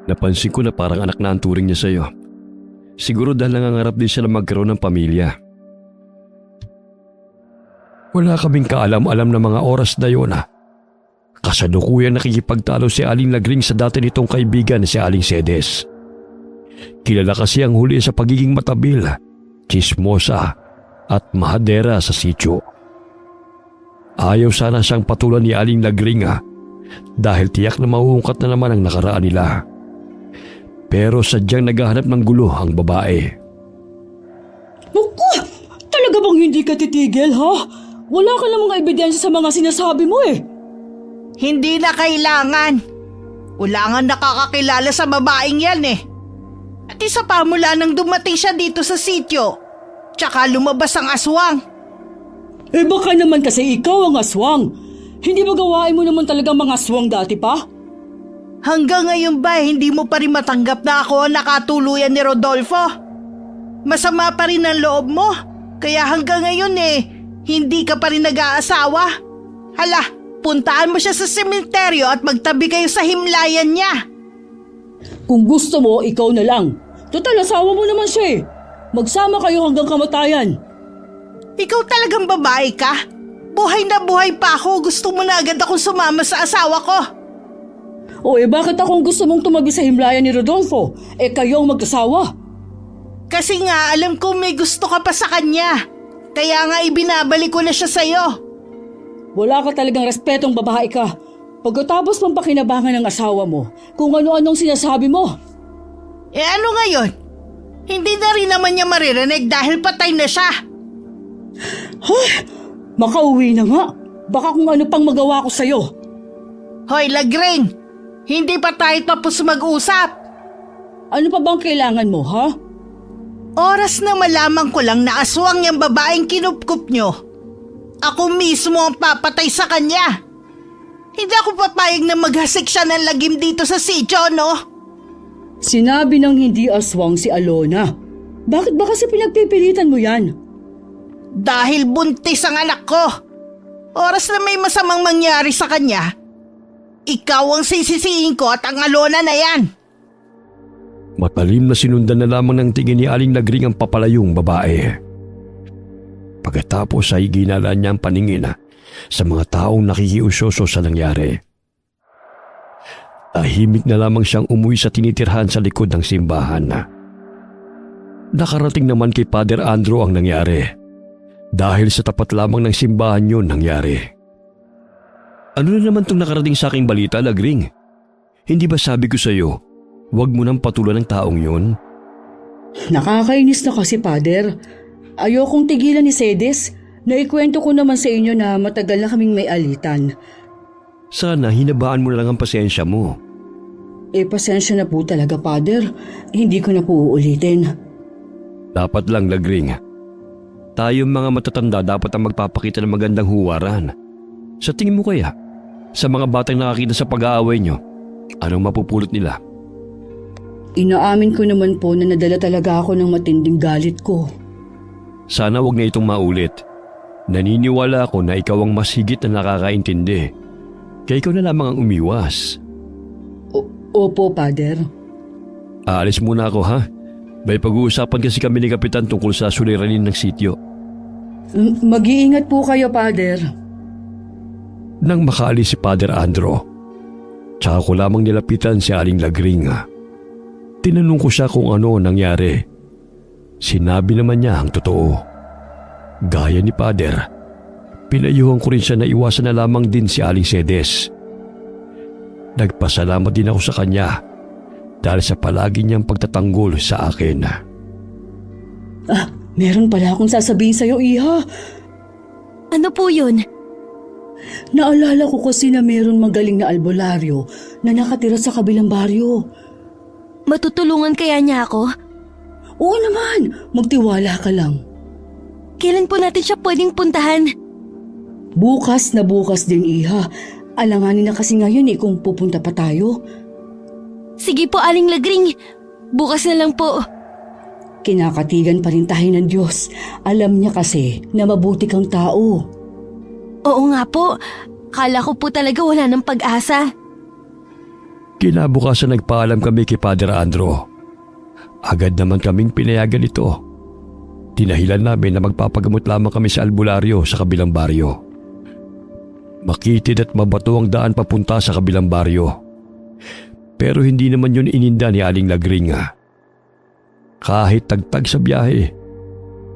Napansin ko na parang anak na ang turing niya sa iyo. Siguro dahil nangangarap din siya na magkaroon ng pamilya. Wala kaming kaalam-alam na mga oras na yun. Kasalukuyan nakikipagtalo si Aling Lagring sa dati nitong kaibigan si Aling Sedes. Kilala kasi ang huli sa pagiging matabil, chismosa at mahadera sa sityo. Ayaw sana siyang patulan ni Aling Lagring dahil tiyak na mauungkat na naman ang nakaraan nila. Pero sadyang naghahanap ng gulo ang babae. Naku! Talaga bang hindi ka titigil, ha? Wala ka namang ebidensya sa mga sinasabi mo eh. Hindi na kailangan. Wala nga nakakakilala sa babaeng yan eh. At isa pa mula nang dumating siya dito sa sityo, tsaka lumabas ang aswang. Eh baka naman kasi ikaw ang aswang. Hindi ba gawain mo naman talagang mga aswang dati pa? Hanggang ngayon ba hindi mo pa rin matanggap na ako ang nakatuluyan ni Rodolfo? Masama pa rin ang loob mo, kaya hanggang ngayon hindi ka pa rin nag-aasawa. Hala, puntaan mo siya sa sementeryo at magtabi kayo sa himlayan niya. Kung gusto mo, ikaw na lang. Total, asawa mo naman siya eh. Magsama kayo hanggang kamatayan. Ikaw talagang babae ka? Buhay na buhay pa ako, gusto mo na agad akong sumama sa asawa ko. O bakit akong gusto mong tumabi sa himlayan ni Rodolfo? Kayo ang mag-asawa. Kasi nga alam ko may gusto ka pa sa kanya. Kaya nga ibinabalik ko na siya sa'yo. Wala ka talagang respetong babae ka. Pagkatapos mong pakinabangan ng asawa mo, kung ano-anong sinasabi mo. Ano ngayon? Hindi na rin naman niya maririnig dahil patay na siya. Makauwi na nga. Baka kung ano pang magawa ko sa'yo. Hoy, Lagring! Hindi pa tayo tapos mag-usap. Ano pa bang kailangan mo, ha? Oras na malaman ko lang na aswang yung babaeng kinupkup nyo. Ako mismo ang papatay sa kanya. Hindi ako papayag na maghasik siya ng lagim dito sa sityo, no? Sinabi ng hindi aswang si Alona. Bakit ba kasi pinagpipilitan mo yan? Dahil buntis ang anak ko. Oras na may masamang mangyari sa kanya, ikaw ang sisisihin ko at ang Alona na yan. Matalim na sinundan na lamang ng tingin ni Aling Lagring ang papalayong babae. Pagkatapos ay ginalaan niya ang paningin sa mga taong nakikiusoso sa nangyari. Tahimik na lamang siyang umuwi sa tinitirhan sa likod ng simbahan. Nakarating naman kay Father Andrew ang nangyari. Dahil sa tapat lamang ng simbahan yun nangyari. Ano na naman itong nakarating sa aking balita, Lagring? Hindi ba sabi ko sa iyo, huwag mo nang patulan ng taong yun? Nakakainis na kasi, Father. Ayokong tigilan ni Sedes. Naikwento ko naman sa inyo na matagal na kaming may alitan. Sana hinabaan mo na lang ang pasensya mo. Pasensya na po talaga, Father. Hindi ko na po uulitin. Dapat lang, Lagring. Tayong mga matatanda dapat ang magpapakita ng magandang huwaran. Sa tingin mo kaya, sa mga batang nakakita sa pag-aaway nyo, anong mapupulot nila? Inaamin ko naman po na nadala talaga ako ng matinding galit ko. Sana wag na itong maulit. Naniniwala ako na ikaw ang mas higit na nakakaintindi. Kaya ikaw na lamang ang umiwas. Opo, Father. Aalis muna ako ha. May pag-uusapan kasi kami ni Kapitan tungkol sa suliranin ng sityo. Mag-iingat po kayo, Father. Nang makaalis si Father Andro, tsaka ko lamang nilapitan si Aling Lagring. Tinanong ko siya kung ano nangyari. Sinabi naman niya ang totoo. Gaya ni Father, pinayuhan ko rin siya na iwasan na lamang din si Aling Sedes. Nagpasalamat din ako sa kanya dahil sa palagi niyang pagtatanggol sa akin. Meron pala akong sasabihin sa'yo, Iha. Ano po yun? Naalala ko kasi na meron magaling na albularyo na nakatira sa kabilang baryo. Matutulungan kaya niya ako? Oo naman, magtiwala ka lang. Kailan po natin siya pwedeng puntahan? Bukas na bukas din, Iha. Alanganin na kasi ngayon kung pupunta pa tayo. Sige po, Aling Lagring. Bukas na lang po. Kinakatigan pa rin tayo ng Diyos. Alam niya kasi na mabuti kang tao. Oo nga po. Kala ko po talaga wala ng pag-asa. Kinabukasan nagpaalam kami kay Father Andro. Agad naman kaming pinayagan ito. Tinahilan namin na magpapagamot lamang kami sa albularyo sa kabilang baryo. Makitid at mabato ang daan papunta sa kabilang baryo. Pero hindi naman yun ininda ni Aling Lagring. Kahit tagtag sa biyahe,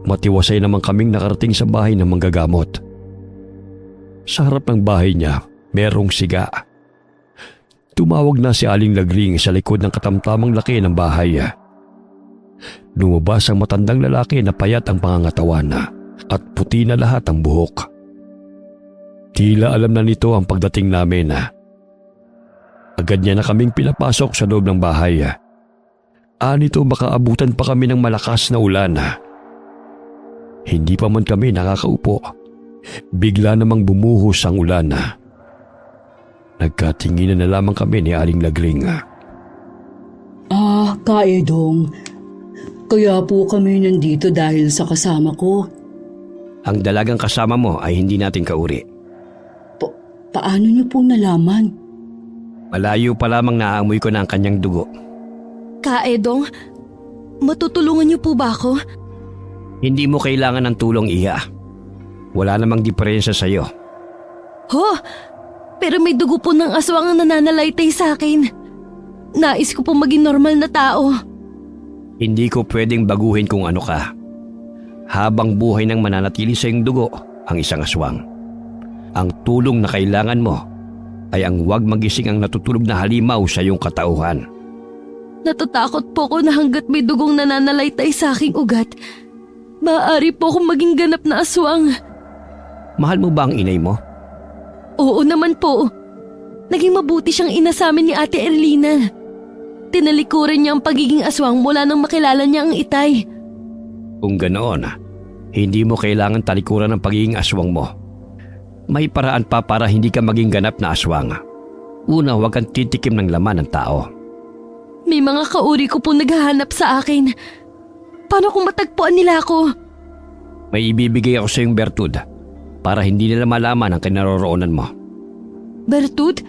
matiwasay naman kaming nakarating sa bahay ng manggagamot. Sa harap ng bahay niya, merong siga. Tumawag na si Aling Lagring sa likod ng katamtamang laki ng bahay. Lumabas ang matandang lalaki na payat ang pangangatawan at puti na lahat ang buhok. Tila alam na nito ang pagdating namin. Agad niya na kaming pinapasok sa loob ng bahay. Anito baka abutan pa kami ng malakas na ulan. Hindi pa man kami nakakaupo. Bigla namang bumuhos ang ulan. Nagkatinginan na lamang kami ni Aling Lagring. Kaedong. Kaya po kami nandito dahil sa kasama ko. Ang dalagang kasama mo ay hindi natin kauri. Paano niyo po nalaman? Malayo pa lamang naaamoy ko na ang kanyang dugo. Kaedong, matutulungan niyo po ba ako? Hindi mo kailangan ng tulong, Iha. Wala namang diferensya sa'yo. Ho! Pero may dugo po ng aswang ang nananalaytay sa akin. Nais ko po maging normal na tao. Hindi ko pwedeng baguhin kung ano ka. Habang buhay nang mananatili sa iyong dugo ang isang aswang. Ang tulong na kailangan mo ay ang huwag magising ang natutulog na halimaw sa iyong katauhan. Natatakot po ko na hanggat may dugong nananalaytay sa aking ugat, maaari po akong maging ganap na aswang. Mahal mo ba ang inay mo? Oo naman po. Naging mabuti siyang ina sa amin ni Ate Erlina. Tinalikuran niya ang pagiging aswang mula nang makilala niya ang itay. Kung ganoon, hindi mo kailangan talikuran ng pagiging aswang mo. May paraan pa para hindi ka maging ganap na aswang. Una, huwag kang titikim ng laman ng tao. May mga kauri ko po naghahanap sa akin. Paano kung matagpuan nila ako? May ibibigay ako sa iyong bertud para hindi nila malaman ang kinaroroonan mo. Bertud?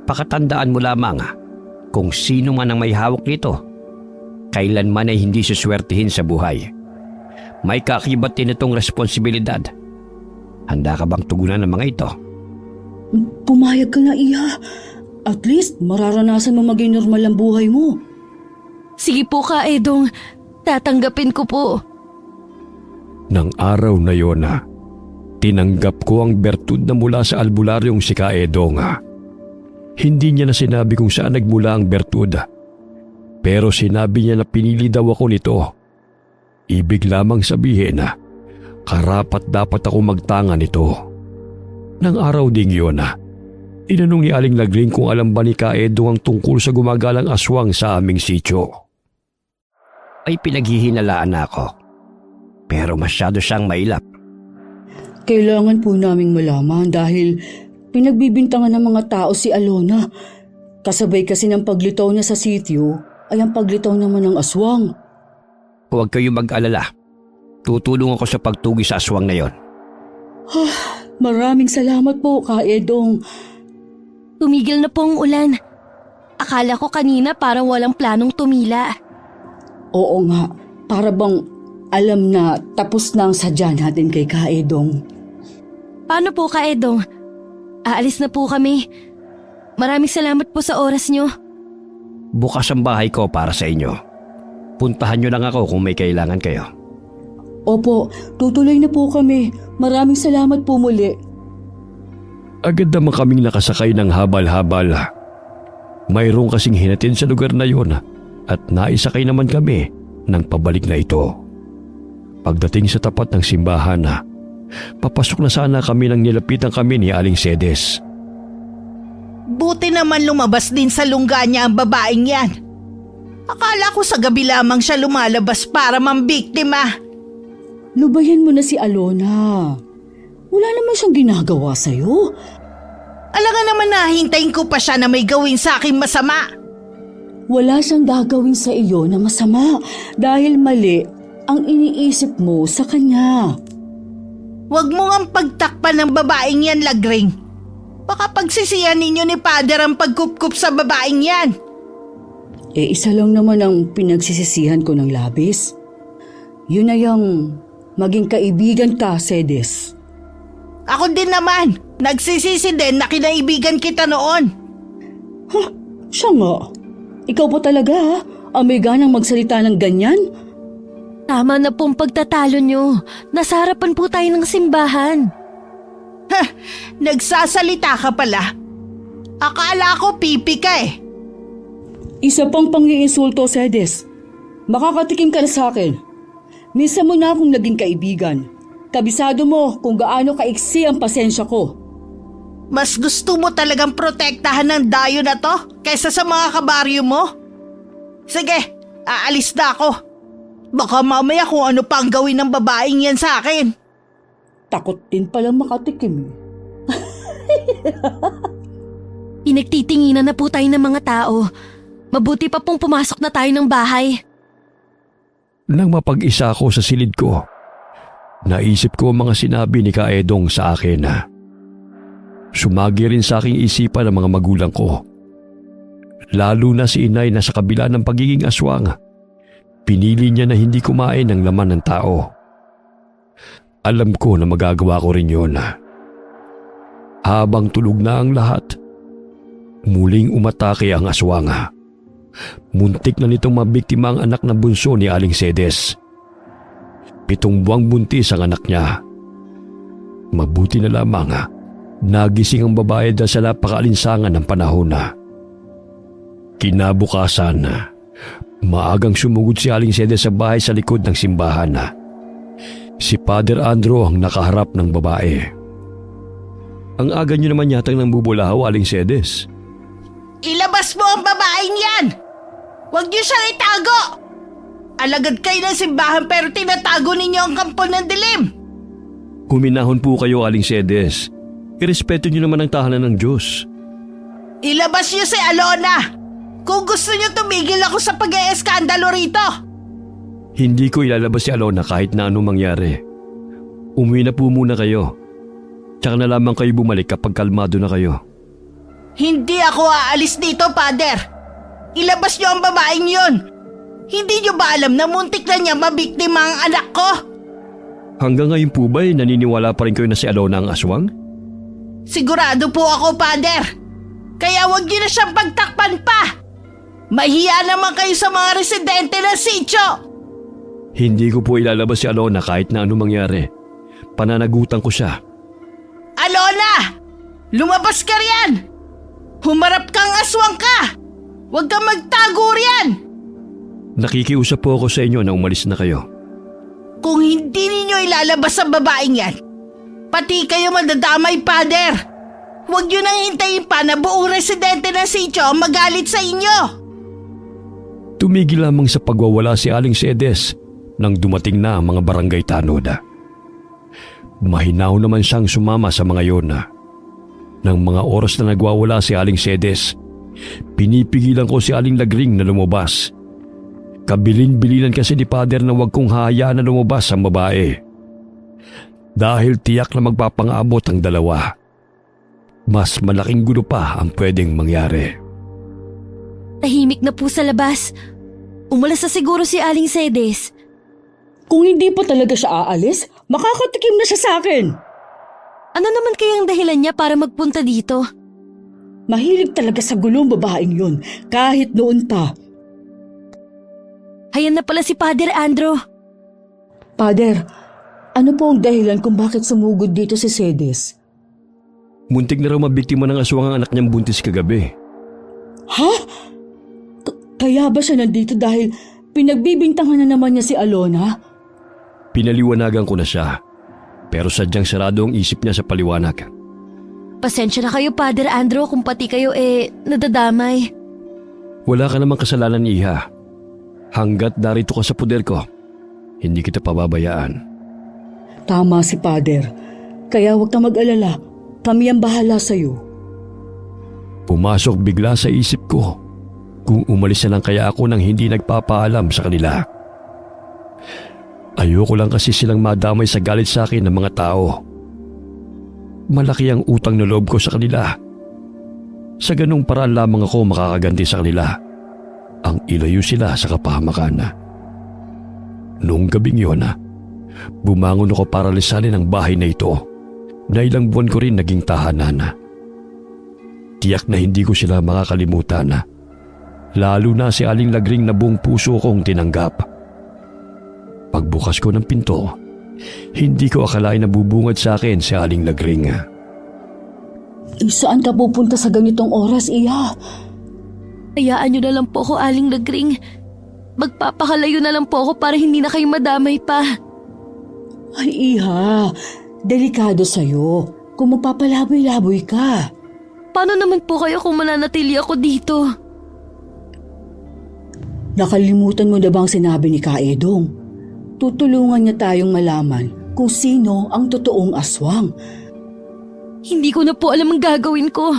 Pakatandaan mo lamang kung sino man ang may hawak nito, kailanman ay hindi suswertihin sa buhay. May kaakibat din itong responsibilidad. Handa ka bang tugunan ng mga ito? Pumayag ka na, Iha. At least mararanasan mo maging normal ang buhay mo. Sige po, Kaedong. Tatanggapin ko po. Nang araw na yon, tinanggap ko ang bertud na mula sa albularyong si Kaedong. Hindi niya na sinabi kung saan nagmula ang bertud. Pero sinabi niya na pinili daw ako nito. Ibig lamang sabihin na karapat dapat ako magtanga nito. Nang araw ding yun, tinanong ni Aling Lagring kung alam ba ni Kaedong ang tungkol sa gumagalang aswang sa aming sityo. Ay pinaghihinalaan na ako. Pero masyado siyang mailap. Kailangan po naming malaman dahil pinagbibintangan ng mga tao si Alona. Kasabay kasi ng paglitaw niya sa sityo ay ang paglitaw naman ng aswang. Huwag kayong mag-alala. tutulong ako sa pagtugi sa aswang na yon. Maraming salamat po, Ka Edong. Tumigil na po ang ulan. Akala ko kanina parang walang planong tumila. Oo nga, para bang alam na tapos na ang sadya natin kay Ka Edong. Paano po, Ka Edong? Aalis na po kami. Maraming salamat po sa oras nyo. Bukas ang bahay ko para sa inyo. Puntahan nyo lang ako kung may kailangan kayo. Opo, tutuloy na po kami. Maraming salamat po muli. Agad naman kaming nakasakay ng habal-habal. Mayroong kasing hinatid sa lugar na yon at naisakay naman kami ng pabalik na ito. Pagdating sa tapat ng simbahan, papasok na sana kami nang nilapitan kami ni Aling Cedes. Buti naman lumabas din sa lungga niya ang babaeng yan. Akala ko sa gabi lamang siya lumalabas para mambiktima. Lubayan mo na si Alona. Wala naman siyang ginagawa sa'yo. Alam nga naman nahintayin ko pa siya na may gawin sa akin masama. Wala siyang gagawin sa iyo na masama dahil mali ang iniisip mo sa kanya. Huwag mo ngang pagtakpan ng babaeng yan, Lagring. Baka pagsisiyan ninyo ni Father ang pagkupkup sa babaeng yan. Isa lang naman ang pinagsisisihan ko ng labis. Yun na yung maging kaibigan ka, Cedes. Ako din naman, nagsisisi din na kinaibigan kita noon. Siya nga. Ikaw po talaga ang may ganang magsalita ng ganyan? Tama na pong pagtatalo nyo. Nasa harapan po tayo ng simbahan. Nagsasalita ka pala. Akala ko pipi ka eh. Isa pang pang-iinsulto, Cedes. Makakatikim ka na sa akin. Minsan mo na akong naging kaibigan. Kabisado mo kung gaano kaiksi ang pasensya ko. Mas gusto mo talagang protektahan ng dayo na to kaysa sa mga kabaryo mo? Sige, aalis na ako. Baka mamaya kung ano pa ang gawin ng babaeng yan sa akin. Takot din palang makatikim. Pinagtitinginan na po tayo ng mga tao. Mabuti pa pong pumasok na tayo ng bahay. Nang mapag-isa ako sa silid ko, naisip ko ang mga sinabi ni Ka Edong sa akin. Sumagi rin sa aking isipan ang mga magulang ko. Lalo na si inay na sa kabila ng pagiging aswang, pinili niya na hindi kumain ng laman ng tao. Alam ko na magagawa ko rin yun. Habang tulog na ang lahat, muling umatake ang aswang. Muntik na nitong mabiktima ang anak na bunso ni Aling Cedes. 7 buwang buntis ang anak niya. Mabuti na lamang nagising ang babae dahil sa napakaalinsangan ng panahon. Kinabukasan, maagang sumugod si Aling Cedes sa bahay sa likod ng simbahan. Si Father Andrew ang nakaharap ng babae. Ang aga niyo naman yatang nang bubulahaw, Aling Cedes. Ilabas mo ang babaeng yan! Huwag niyo siyang itago! Alagad kayo ng simbahan pero tinatago ninyo ang kampo ng dilim! Huminahon po kayo, Aling Cedes. Irespeto niyo naman ang tahanan ng Diyos. Ilabas niyo si Alona! Kung gusto niyo tumigil ako sa pag-e-eskandalo rito! Hindi ko ilalabas si Alona kahit na anong mangyari. Umuwi na po muna kayo. Tsaka na lamang kayo bumalik kapag kalmado na kayo. Hindi ako aalis dito, Father! Ilabas niyo ang babaeng yun! Hindi niyo ba alam na muntik na niya mabiktima ang anak ko? Hanggang ngayon po ba'y naniniwala pa rin kayo na si Alona ang aswang? Sigurado po ako, Father! Kaya huwag niyo na siyang pagtakpan pa! Mahiya naman kayo sa mga residente ng sitio! Hindi ko po ilalabas si Alona kahit na anong mangyari. Pananagutan ko siya. Alona! Lumabas ka riyan! Humarap kang aswang ka! Huwag kang magtago riyan! Nakikiusap po ako sa inyo na umalis na kayo. Kung hindi ninyo ilalabas ang babaeng yan, pati kayo madadamay, Father! Huwag nyo nang hintayin pa na buong residente ng sitio ang magalit sa inyo! Tumigil lamang sa pagwawala si Aling Cedes nang dumating na ang mga barangay tanod. Mahinaw naman siyang sumama sa mga yon. Nang mga oras na nagwawala si Aling Cedes, pinipigilan ko si Aling Lagring na lumabas. Kabilin-bilinan kasi ni Father na huwag kong hahayaan na lumabas ang babae. Dahil tiyak na magpapangabot ang dalawa. Mas malaking gulo pa ang pwedeng mangyari. Tahimik na po sa labas. Umalas na siguro si Aling Cedes. Kung hindi pa talaga siya aalis, makakatikim na siya sa akin. Ano naman kayang dahilan niya para magpunta dito? Mahilig talaga sa gulong babaeng yun, kahit noon pa. Hayan na pala si Father Andrew. Father, ano po ang dahilan kung bakit sumugod dito si Cedes? Muntik na raw mabiktima ng aswang ang anak niyang buntis kagabi. Ha? Kaya ba siya nandito dahil pinagbibintangan na naman niya si Alona? Pinaliwanagan ko na siya. Pero sadyang sarado ang isip niya sa paliwanag. Pasensya na kayo, Father Andrew, kung pati kayo nadadamay. Wala ka namang kasalanan, Iha. Hanggat narito ka sa poder ko, hindi kita pababayaan. Tama si Father. Kaya huwag kang mag-alala. Kami ang bahala sa'yo. Pumasok bigla sa isip ko kung umalis na lang kaya ako nang hindi nagpapaalam sa kanila. Ayoko lang kasi silang madamay sa galit sa akin ng mga tao. Malaki ang utang na loob ko sa kanila. Sa ganung paraan lamang ako makakaganti sa kanila. Ang ilayo sila sa kapahamakan. Noong gabing yun, bumangon ako para lisanin ang bahay na ito na ilang buwan ko rin naging tahanan. Tiyak na hindi ko sila makakalimutan. Lalo na si Aling Lagring na buong puso kong tinanggap. Pagbukas ko ng pinto, hindi ko akalain na bubungad sa akin si Aling Lagring. Saan ka pupunta sa ganitong oras, Iha? Hayaan niyo na lang po ako, Aling Lagring. Magpapakalayo na lang po ako para hindi na kayo madamay pa. Ay, Iha, delikado sa'yo kung mapapalaboy-laboy ka. Paano naman po kayo kung mananatili ako dito? Nakalimutan mo na bang sinabi ni Kaedong? Tutulungan niya tayong malaman kung sino ang totoong aswang. Hindi ko na po alam ang gagawin ko.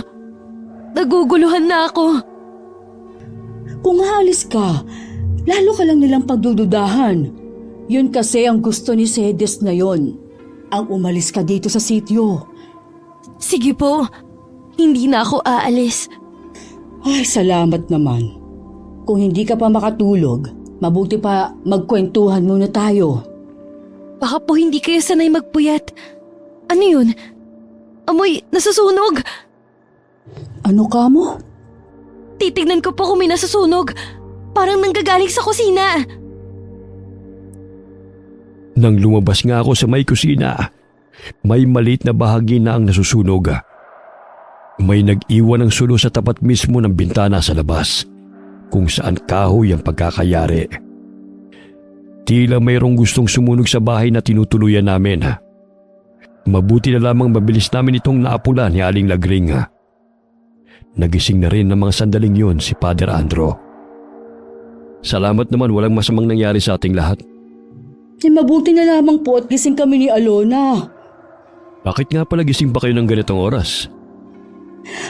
Naguguluhan na ako. Kung haalis ka, lalo ka lang nilang pagdududahan. Yun kasi ang gusto ni Cedes na yon. Ang umalis ka dito sa sityo. Sige po, hindi na ako aalis. Ay, salamat naman. Kung hindi ka pa makatulog, mabuti pa magkwentuhan muna tayo. Baka po hindi kayo sanay magpuyat. Ano yun? Amoy, nasusunog! Ano ka mo? Titignan ko po kung may nasusunog. Parang nanggagaling sa kusina. Nang lumabas nga ako sa may kusina, may maliit na bahagi na ang nasusunog. May nag-iwan ng sulo sa tapat mismo ng bintana sa labas, kung saan kahoy ang pagkakayari. Tila mayroong gustong sumunog sa bahay na tinutuluyan namin. Mabuti na lamang mabilis namin itong naapula ni Aling Lagring. Nagising na rin ng mga sandaling yun si Father Andrew. Salamat naman, walang masamang nangyari sa ating lahat. Mabuti na lamang po at gising kami ni Alona. Bakit nga pala gising pa kayo ng ganitong oras?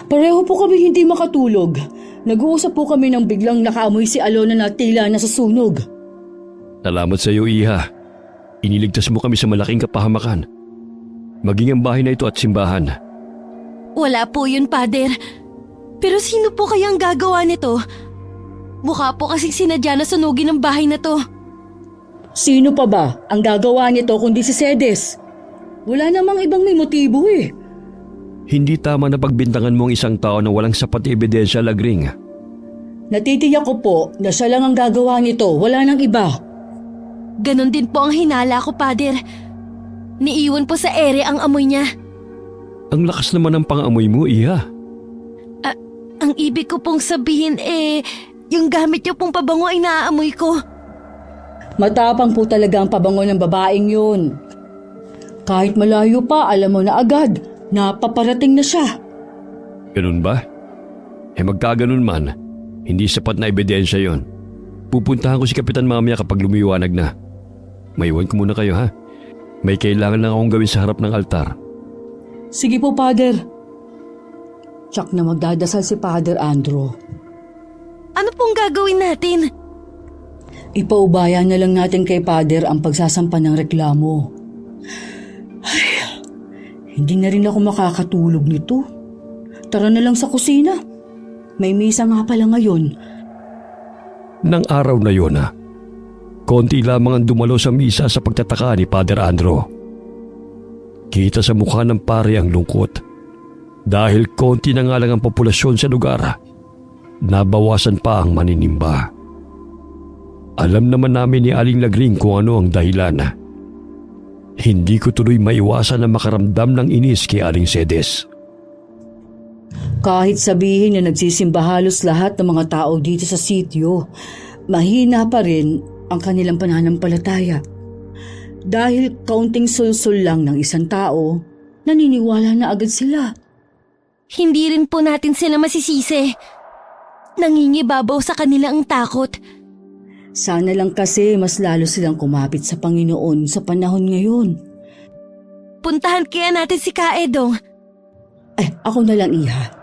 Pareho po kami hindi makatulog. Nag-uusap po kami nang biglang nakaamoy si Alona na tila nasusunog. Salamat sa iyo, Iha. Iniligtas mo kami sa malaking kapahamakan. Maging ang bahay na ito at simbahan. Wala po yun, Father. Pero sino po kaya ang gagawa nito? Mukha po kasing sinadya na sunugin ang bahay na to. Sino pa ba ang gagawa nito kundi si Cedes? Wala namang ibang may motibo eh. Hindi tama na pagbintangan mo ang isang tao na walang sapat na ebidensya, Lagring. Natitiyak ko po na siya lang ang gagawa nito, wala nang iba. Ganon din po ang hinala ko, Father. Niiwan po sa ere ang amoy niya. Ang lakas naman ng pang-amoy mo, Iha. Ang ibig ko pong sabihin yung gamit niyo pong pabango ay naaamoy ko. Matapang po talaga ang pabango ng babaeng yun. Kahit malayo pa, alam mo na agad, napaparating na siya. Ganun ba? Magkaganon man, hindi sapat na ebidensya yon. Pupuntahan ko si Kapitan mamaya kapag lumiwanag na. Maiwan ko muna kayo, ha? May kailangan lang akong gawin sa harap ng altar. Sige po, Father. Tsak na magdadasal si Father Andrew. Ano pong gagawin natin? Ipaubaya na lang natin kay Pader ang pagsasampa ng reklamo. Ay, hindi na rin ako makakatulog nito. Tara na lang sa kusina. May misa nga pala ngayon. Nang araw na yon, konti lamang ang dumalo sa misa sa pagtataka ni Father Andro. Kita sa mukha ng pare ang lungkot. Dahil konti na nga lang ang populasyon sa lugar, nabawasan pa ang maninimba. Alam naman namin ni Aling Lagring kung ano ang dahilan. Hindi ko tuloy maiwasan na makaramdam ng inis kay Aling Cedes. Kahit sabihin na nagsisimba halos lahat ng mga tao dito sa sityo, mahina pa rin ang kanilang pananampalataya. Dahil kaunting sulsul lang ng isang tao, naniniwala na agad sila. Hindi rin po natin sila masisisi. Nangingibabaw sa kanila ang takot. Sana lang kasi mas lalo silang kumapit sa Panginoon sa panahon ngayon. Puntahan kaya natin si Kaedong. Ako na lang, Iha.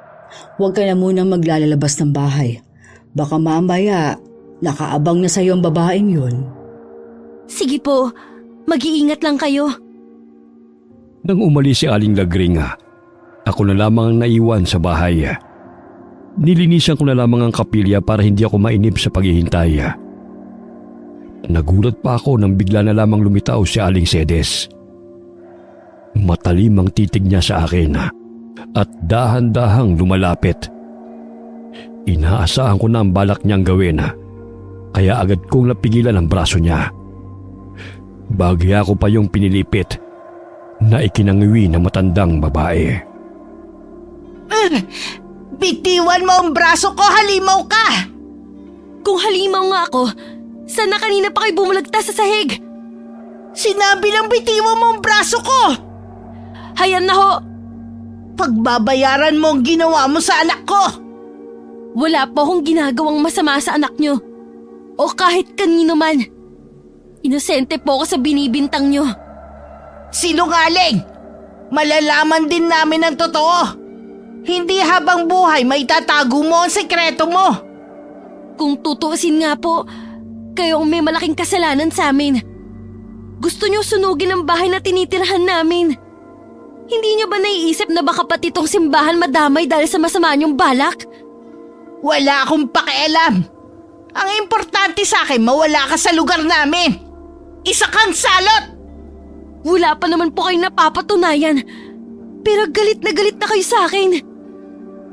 Huwag ka na munang maglalabas ng bahay. Baka mamaya, nakaabang na sa'yo ang babaeng yun. Sige po, mag-iingat lang kayo. Nang umalis si Aling Lagring, ako na lamang ang naiwan sa bahay. Nilinisan ko na lamang ang kapilya para hindi ako mainip sa paghihintay. Nagulat pa ako nang bigla na lamang lumitaw si Aling Cedes. Matalim ang titig niya sa akin at dahan-dahang lumalapit. Inaasahan ko na ang balak niyang gawin, kaya agad kong napigilan ang braso niya. Bagya ko pa yung pinilipit na ikinangiwi ng matandang babae. Bitiwan mo ang braso ko, halimaw ka! Kung halimaw nga ako, sana kanina pa kayo bumulagta sa sahig? Sinabi lang bitiwan mo ang braso ko! Hayan na ho! Pagbabayaran mo ang ginawa mo sa anak ko! Wala po akong ginagawang masama sa anak nyo. O kahit kanino man. Inosente po ako sa binibintang nyo. Sinungaling! Malalaman din namin ang totoo. Hindi habang buhay may tatago mo ang sekreto mo. Kung tutuusin nga po, kayo ang may malaking kasalanan sa amin. Gusto nyo sunugin ang bahay na tinitirhan namin. Hindi nyo ba naiisip na baka pati itong simbahan madamay dahil sa masama nyong balak? Wala akong pakialam. Ang importante sa akin, mawala ka sa lugar namin. Isa kang salot! Wala pa naman po kayong napapatunayan. Pero galit na kayo sa akin.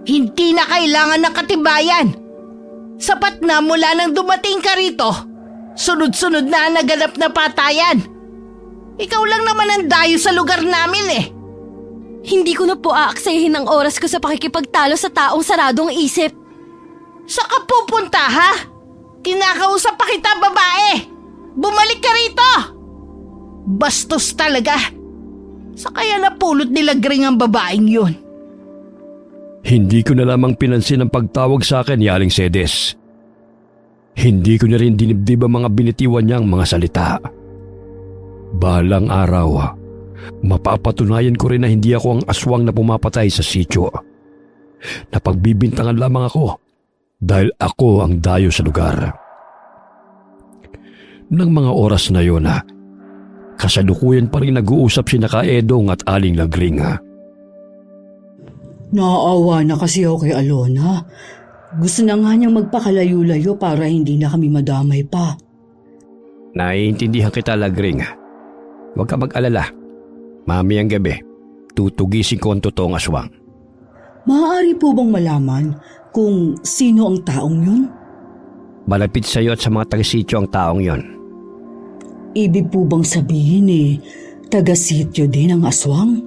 Hindi na kailangan ng katibayan. Sapat na mula nang dumating ka rito. Sunod-sunod na ang naganap na patayan. Ikaw lang naman ang dayo sa lugar namin eh. Hindi ko na po aaksayahin ang oras ko sa pakikipagtalo sa taong saradong isip. Saan ka pupunta ha? Kinakausap pa kita, babae. Bumalik ka rito. Bastos talaga. Sa kaya napulot nila Gring ang babaeng yun. Hindi ko na lamang pinansin ang pagtawag sa akin ni Aling Cedes. Hindi ko na rin dinibdib ang mga binitiwan niyang mga salita. Balang araw, mapapatunayan ko rin na hindi ako ang aswang na pumapatay sa sityo. Napagbibintangan lamang ako dahil ako ang dayo sa lugar. Nang mga oras na yon, kasalukuyan pa rin nag-uusap si Kaedong at Aling Lagring. Naaawa na kasi ako kay Alona. Gusto na nga niyang magpakalayo-layo para hindi na kami madamay pa. Naiintindihan kita, Lagring. Huwag ka mag-alala. Mamayang gabi, tutugisin ko ang totoong aswang. Maaari po bang malaman kung sino ang taong yun? Malapit sa iyo at sa mga taga-sityo ang taong yon. Ibig po bang sabihin taga-sityo din ang aswang?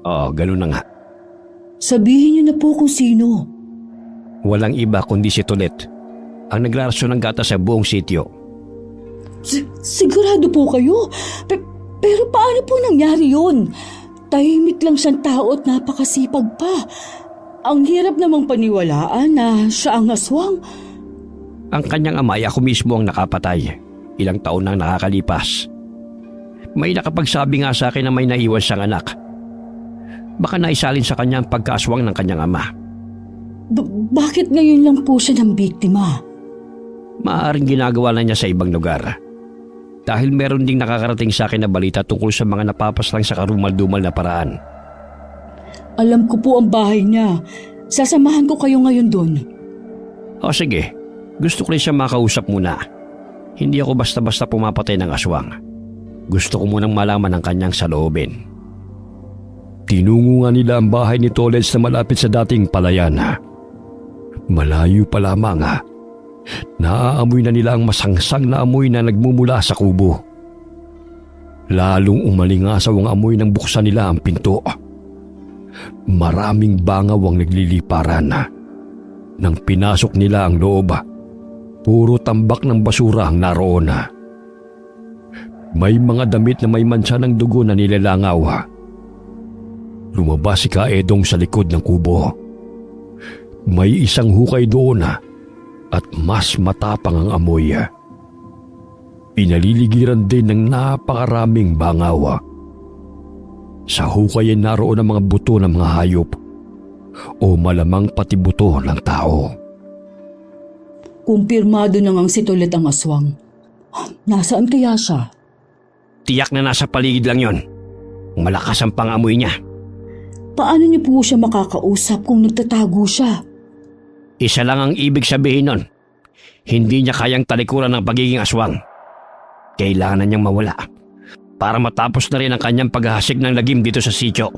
Oo, ganun na nga. Sabihin niyo na po kung sino. Walang iba kundi si Tulet, ang nagrarasyon ng gata sa buong sityo. Sigurado po kayo? Pero paano po nangyari yun? Tahimik lang siyang tao at napakasipag pa. Ang hirap namang paniwalaan na siya ang aswang. Ang kanyang ama ay ako mismo ang nakapatay. Ilang taon nang nakakalipas. May nakapagsabi nga sa akin na may naiwan siyang anak. Baka naisalin sa kanya ang pagkaaswang ng kanyang ama. Bakit ngayon lang po siya ng biktima? Maaaring ginagawa na niya sa ibang lugar. Dahil meron ding nakakarating sa akin na balita tungkol sa mga napapaslang sa karumal-dumal na paraan. Alam ko po ang bahay niya. Sasamahan ko kayo ngayon doon. O sige, gusto ko rin siya makausap muna. Hindi ako basta-basta pumapatay ng aswang. Gusto ko munang malaman ang kanyang saloobin. Tinungo nga nila ang bahay ni Toleds na malapit sa dating palayan. Malayo pa lamang. Naaamoy na nila ang masangsang na amoy na nagmumula sa kubo. Lalong umalingasaw ang amoy nang buksan nila ang pinto. Maraming bangaw ang nagliliparan. Nang pinasok nila ang loob, puro tambak ng basura ang naroon. May mga damit na may mansa ng dugo na nilalangaw. Lumabas si Kaedong sa likod ng kubo. May isang hukay doon at mas matapang ang amoy. Pinaliligiran din ng napakaraming bangaw. Sa hukay ay naroon ang mga buto ng mga hayop o malamang pati buto ng tao. Kumpirmado na ngang si Tolet ang aswang. Nasaan kaya siya? Tiyak na nasa paligid lang yon. Malakas ang pangamoy niya. Paano niyo po siya makakausap kung nagtatago siya? Isa lang ang ibig sabihin nun. Hindi niya kayang talikuran ng pagiging aswang. Kailangan niyang mawala para matapos na rin ang kanyang paghahasik ng lagim dito sa sityo.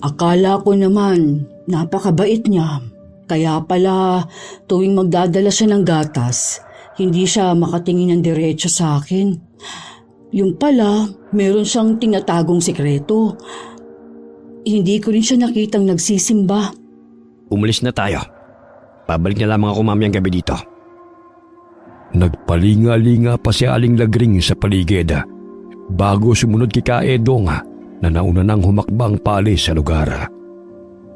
Akala ko naman, napakabait niya. Kaya pala, tuwing magdadala siya ng gatas, hindi siya makatingin ng diretso sa akin. Yung pala, meron siyang tinatagong sikreto. Hindi ko rin siya nakitang nagsisimba. Umalis na tayo. Pabalik na lamang ako mamayang gabi dito. Nagpalinga-linga pa si Aling Lagring sa paligid bago sumunod kay Kaedong na nauna nang humakbang paalis sa lugar.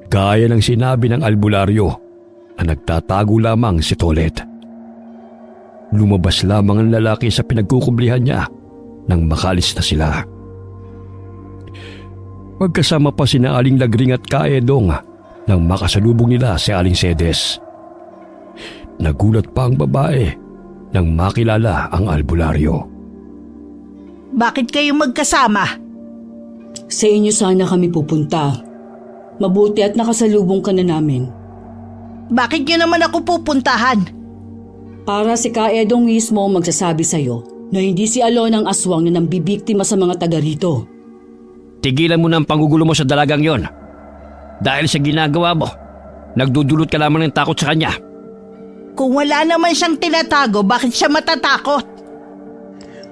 Gaya ng sinabi ng albularyo na nagtatago lamang si Tolet. Lumabas lamang ang lalaki sa pinagkukublihan niya nang makalis na sila. Magkasama pa sina Aling Lagring at Kaedong nang makasalubong nila si Aling Sedes. Nagulat pa ang babae nang makilala ang albularyo. Bakit kayo magkasama? Sa inyo sana kami pupunta. Mabuti at nakasalubong ka na namin. Bakit nyo naman ako pupuntahan? Para si Kaedong mismo ang magsasabi sa'yo na hindi si Alon ang aswang na nambibiktima sa mga taga rito. Tigilan mo na ang panggugulo mo sa dalagang yon. Dahil sa ginagawa mo, nagdudulot ka lamang ng takot sa kanya. Kung wala naman siyang tinatago, bakit siya matatakot?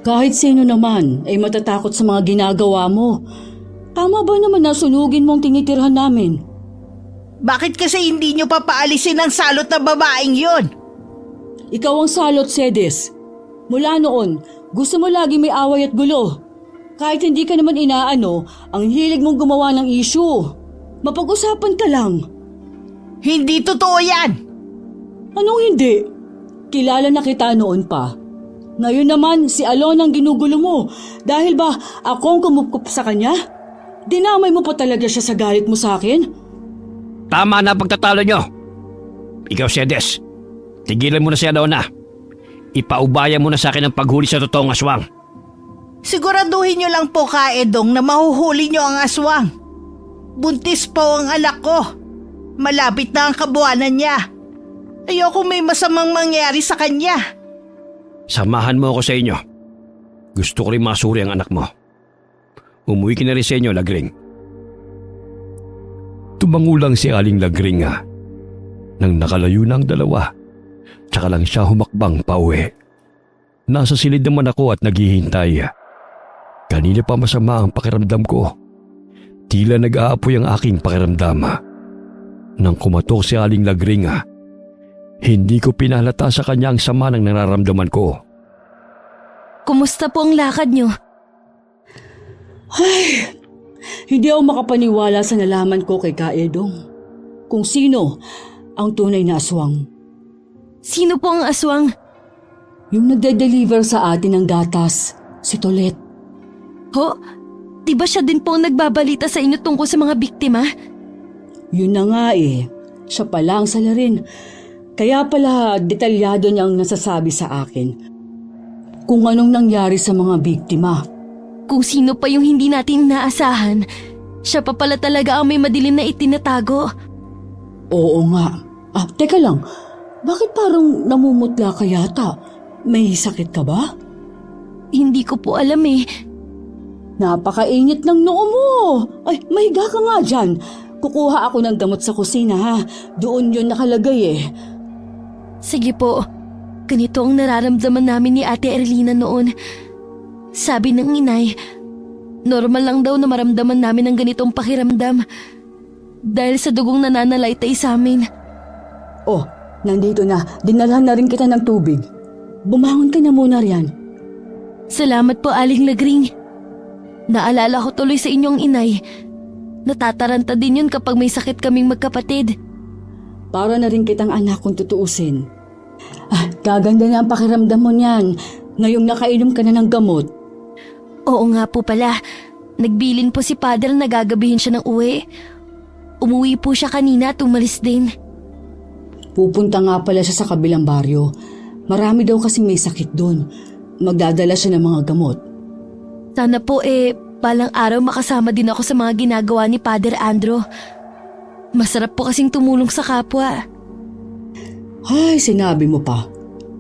Kahit sino naman ay matatakot sa mga ginagawa mo. Tama ba naman na sunugin mong tinitirhan namin? Bakit kasi hindi nyo papaalisin ang salot na babaeng yon? Ikaw ang salot, Sedes. Mula noon, gusto mo lagi may away at gulo. Kahit hindi ka naman inaano, ang hilig mong gumawa ng issue. Mapag-usapan ka lang. Hindi totoo yan! Anong hindi? Kilala na kita noon pa. Ngayon naman, si Alon ang ginugulo mo. Dahil ba akong kumupkup sa kanya? Dinamay mo pa talaga siya sa galit mo sa akin? Tama na pagtatalo nyo. Ikaw, Sedes, tigilan mo na si Alona. Ipaubaya mo na sa akin ang paghuli sa totoong aswang. Siguraduhin nyo lang po, Kaedong, na mahuhuli nyo ang aswang. Buntis po ang anak ko. Malapit na ang kabuanan niya. Ayoko may masamang mangyari sa kanya. Samahan mo ako sa inyo. Gusto ko rin masuri ang anak mo. Umuwi ka na rin sa inyo, Lagring. Tumangulang si Aling Lagring nang nakalayo na ang dalawa. Tsaka lang siya humakbang pauwi. Nasa silid naman ako at naghihintay. Kanina pa masama ang pakiramdam ko. Tila nag-aapoy ang aking pakiramdam. Nang kumatok si Aling Lagring, hindi ko pinalata sa kanya ang sama ng nararamdaman ko. Kumusta po ang lakad nyo? Ay, hindi ako makapaniwala sa nalaman ko kay Kaedong. Kung sino ang tunay na aswang. Sino po ang aswang? Yung nagde-deliver sa atin ng gatas, si Tolet. Ho? Di ba siya din po ang nagbabalita sa inyo tungkol sa mga biktima? Yun na nga eh. Siya pala ang salarin. Kaya pala detalyado niyang nasasabi sa akin kung anong nangyari sa mga biktima. Kung sino pa yung hindi natin inaasahan, siya pa pala talaga ang may madilim na itinatago. Oo nga. Teka lang. Bakit parang namumutla ka yata? May sakit ka ba? Hindi ko po alam eh. Napakainit ng noo mo. Ay, mahiga ka nga dyan. Kukuha ako ng gamot sa kusina ha. Doon yun nakalagay eh. Sige po, ganito ang nararamdaman namin ni Ate Erlina noon. Sabi ng inay, normal lang daw na maramdaman namin ang ganitong pakiramdam dahil sa dugong nananalaytay sa amin. Oh, nandito na. Dinalhan na rin kita ng tubig. Bumangon ka na muna riyan. Salamat po, Aling Lagring. Naalala ko tuloy sa inyong inay. Natataranta din yun kapag may sakit kaming magkapatid. Para na rin kitang anak kung tutuusin. Gaganda na ang pakiramdam mo niyan. Ngayong nakainom ka na ng gamot. Oo nga po pala. Nagbilin po si Padre na gagabihin siya ng uwi. Umuwi po siya kanina at umalis din. Pupunta nga pala siya sa kabilang baryo. Marami daw kasing may sakit doon. Magdadala siya ng mga gamot. Sana po balang araw makasama din ako sa mga ginagawa ni Padre Andro. Masarap po kasing tumulong sa kapwa. Ay, sinabi mo pa.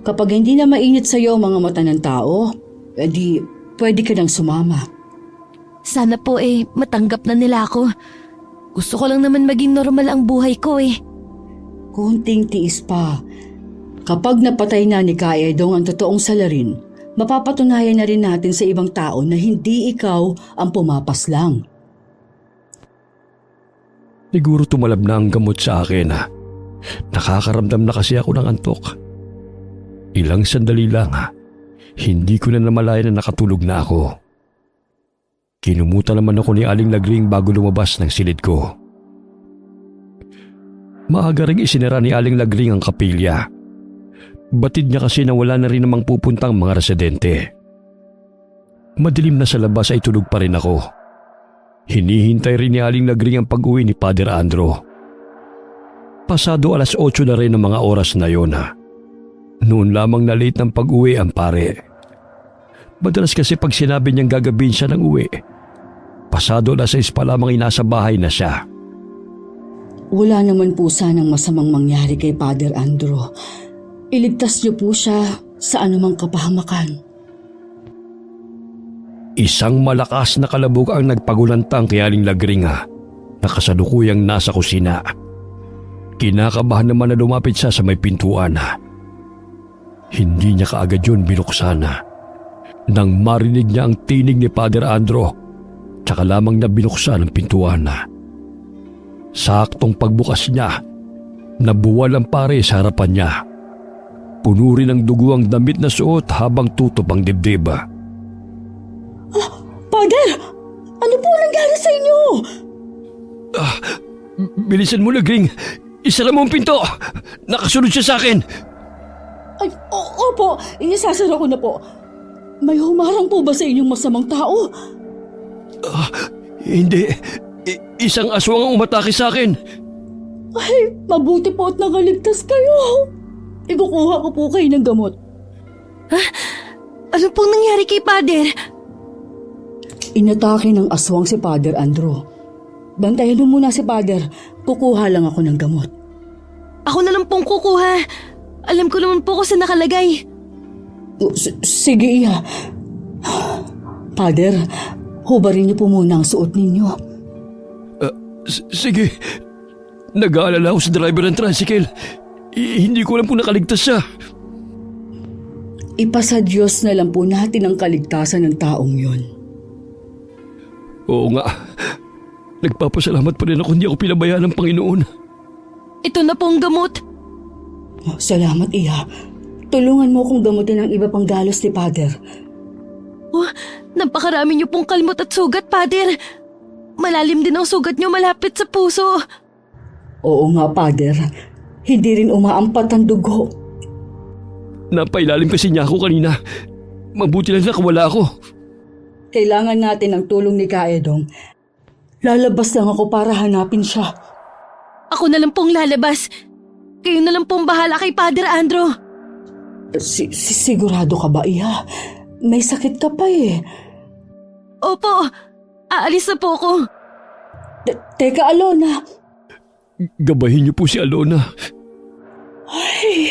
Kapag hindi na mainit sa'yo ang mga mata ng tao, edi pwede ka nang sumama. Sana po matanggap na nila ako. Gusto ko lang naman maging normal ang buhay ko Kunting tiis pa. Kapag napatay na ni Kaedong ang totoong salarin, mapapatunayan na rin natin sa ibang tao na hindi ikaw ang pumapas lang. Siguro tumalab na ang gamot sa akin. Nakakaramdam na kasi ako ng antok. Ilang sandali lang, hindi ko na namalayan na nakatulog na ako. Kinumuta naman ako ni Aling Lagring bago lumabas ng silid ko. Maaga ring isinara ni Aling Lagring ang kapilya. Batid niya kasi na wala na rin namang pupuntang mga residente. Madilim na sa labas ay tulog pa rin ako. Hinihintay rin ni Aling Lagring ang pag-uwi ni Padre Andro. Pasado 8:00 na rin ang mga oras na yon. Noon lamang na late ng pag-uwi ang pare. Madalas kasi pag sinabi niyang gagabihin siya ng uwi, pasado 6:00 pa lamang nasa bahay na siya. Wala naman po sanang masamang mangyari kay Padre Andro. Iligtas niyo po siya sa anumang kapahamakan. Isang malakas na kalabog ang nagpagulantang kay Aling Lagring na kasalukuyang nasa kusina. Kinakabahan naman na lumapit siya sa may pintuan. Hindi niya kaagad yun binuksan. Nang marinig niya ang tinig ni Padre Andro, tsaka lamang na binuksan ang pintuan. Saktong pagbukas niya, nabuwal ang pare sa harapan niya. Puno rin ng dugo ang damit na suot habang tutob ang dibdib. Padre! Ano po nangyari sa inyo? Bilisan mo, Lagring! Isara mo ang pinto! Nakasunod siya sa akin! Ay, opo, isasara ko na po. May humarang po ba sa inyong masamang tao? Hindi. Isang aswang ang umatake sa akin. Ay, mabuti po at nakaligtas kayo. Ikukuha ko po kayo ng gamot. Ano pong nangyari kay Padre? Inatake ng aswang si Padre Andro. Bantayan mo muna si Padre. Kukuha lang ako ng gamot. Ako na lang pong kukuha. Alam ko naman po kung saan nakalagay. Sige, Iya. Padre, hubarin niyo po muna ang suot ninyo. Sige. Nag-aalala ako sa driver ng tricycle. Hindi ko alam kung nakaligtas siya. Ipasa Diyos na lang po natin ang kaligtasan ng taong yon. Oo nga. Nagpapasalamat pa rin ako hindi ako pinabayaan ng Panginoon. Ito na pong gamot. Salamat, Iya. Tulungan mo kong gamutin ang iba pang galos ni Padre. Napakarami niyo pong kalmot at sugat, Padre. Malalim din ang sugat niyo malapit sa puso. Oo nga, Padre. Hindi rin umaampat ang dugo. Napailalim kasi niya ako kanina. Mabuti lang nakawala ako. Kailangan natin ng tulong ni Kaedong. Lalabas lang ako para hanapin siya. Ako na lang pong lalabas. Kayo na lang pong bahala kay Father Andrew. Sigurado ka ba, Iha? May sakit ka pa eh. Opo, aalis na po ako. Teka, Alona. Gabahin niyo po si Alona. Ay,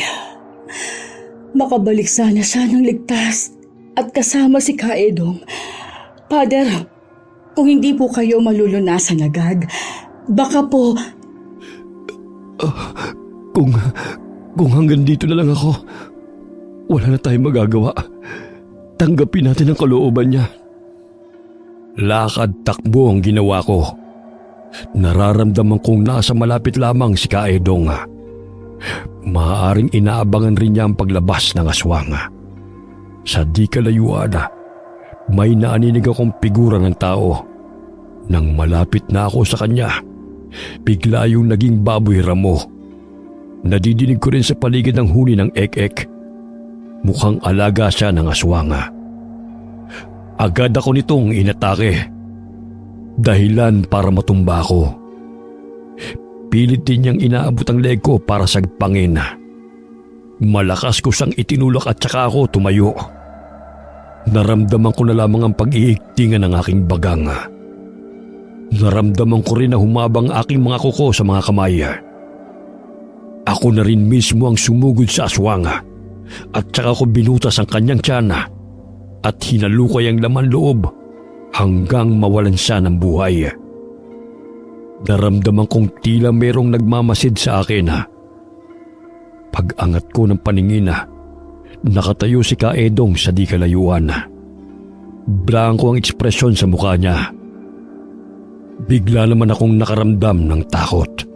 makabalik sana siya ng ligtas at kasama si Kaedong. Father, kung hindi po kayo malulunasan agad, baka po... Kung hanggang dito na lang ako, wala na tayong magagawa. Tanggapin natin ang kalooban niya. Lakad takbo ang ginawa ko. Nararamdaman kong nasa malapit lamang si Kaedong. Maaaring inaabangan rin niya ang paglabas ng aswang. Sa di kalayuan, may naaninig akong figura ng tao. Nang malapit na ako sa kanya, bigla yung naging baboy ramo. Nadidinig ko rin sa paligid ng huni ng ek-ek. Mukhang alaga siya ng aswang. Agad ako nitong inatake. Dahilan para matumba ko. Pilit din niyang inaabot ang leg ko para sagpangin. Malakas ko siyang itinulak at saka ako tumayo. Naramdaman ko na lamang ang pag-iigtingan ng aking bagang. Naramdaman ko rin na humabang aking mga kuko sa mga kamay. Ako na rin mismo ang sumugod sa aswang at saka ko binutas ang kanyang tiyan at hinalukay ang laman loob hanggang mawalan siya ng buhay. Naramdaman kong tila merong nagmamasid sa akin. Pag-angat ko ng paningin, nakatayo si Kaedong sa di kalayuan. Blanko ang ekspresyon sa mukha niya. Bigla naman akong nakaramdam ng takot.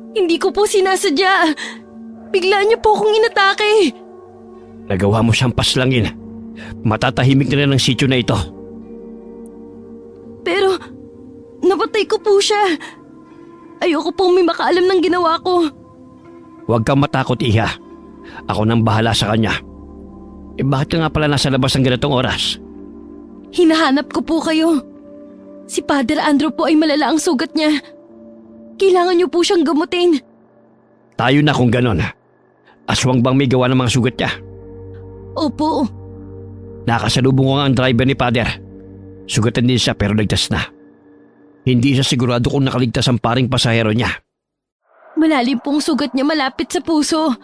Hindi ko po sinasadya. Bigla niyo po akong inatake. Nagawa mo siyang paslangin. Matatahimik na rin ang sityo na ito. Pero, napatay ko po siya. Ayoko pong may makaalam ng ginawa ko. Huwag kang matakot, Iha. Ako nang bahala sa kanya. Bakit ka nga pala nasa labas ng ganitong oras? Hinahanap ko po kayo. Si Father Andrew po ay malala ang sugat niya. Kailangan niyo po siyang gamutin. Tayo na kung ganon. Aswang bang may gawa ng mga sugat niya? Opo. Nakasalubong ko nga ang driver ni Father. Sugatan din siya pero ligtas na. Hindi siya sigurado kung nakaligtas ang paring pasahero niya. Malalim pong sugat niya malapit sa puso.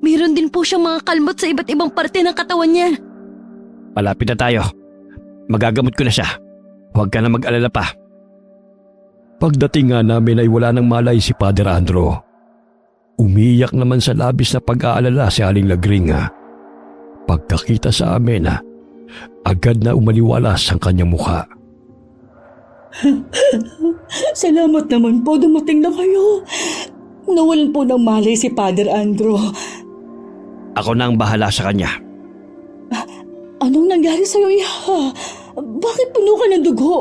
Meron din po siyang mga kalmot sa iba't ibang parte ng katawan niya. Malapit na tayo. Magagamot ko na siya. Huwag ka na mag-alala pa. Pagdating nga namin ay wala nang malay si Father Andrew. Umiyak naman sa labis na pag-aalala si Aling Lagring. Pagkakita sa amin, agad na umaliwalas ang kanyang mukha. Salamat naman po, dumating na kayo. Nawalan po ng malay si Father Andrew. Ako na ang bahala sa kanya. Anong nangyari sa'yo, Iha? Bakit puno ka ng dugo?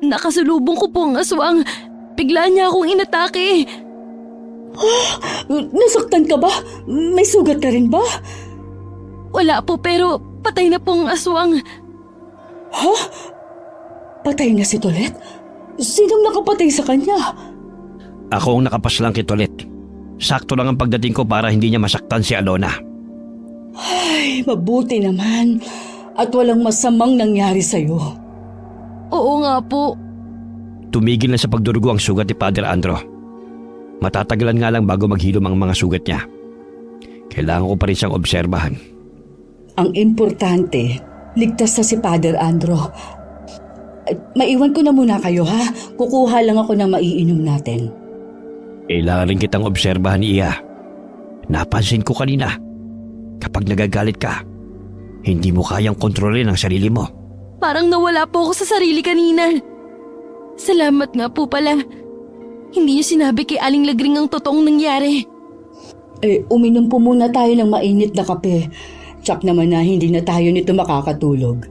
Nakasalubong ko po ang aswang. Bigla niya akong inatake. Nasaktan ka ba? May sugat ka rin ba? Wala po pero patay na po ang aswang. Ha? Patay na si Tolet? Sinong nakapatay sa kanya? Ako ang nakapaslang kay Tolet. Sakto lang ang pagdating ko para hindi niya masaktan si Alona. Ay, mabuti naman. At walang masamang nangyari sa'yo. Oo nga po. Tumigil na sa pagdurugo ang sugat ni Father Andrew. Matatagalan nga lang bago maghilom ang mga sugat niya. Kailangan ko pa rin siyang obserbahan. Ang importante, ligtas na si Father Andrew. Maiwan ko na muna kayo, ha? Kukuha lang ako ng maiinom natin. Kailangan rin kitang obserbahan, Iya. Napansin ko kanina, kapag nagagalit ka, hindi mo kayang kontrolin ang sarili mo. Parang nawala po ako sa sarili kanina. Salamat nga po pala. Hindi niyo sinabi kay Aling Lagring ang totoong nangyari. Uminom po muna tayo ng mainit na kape. Tsak naman na hindi na tayo nito makakatulog.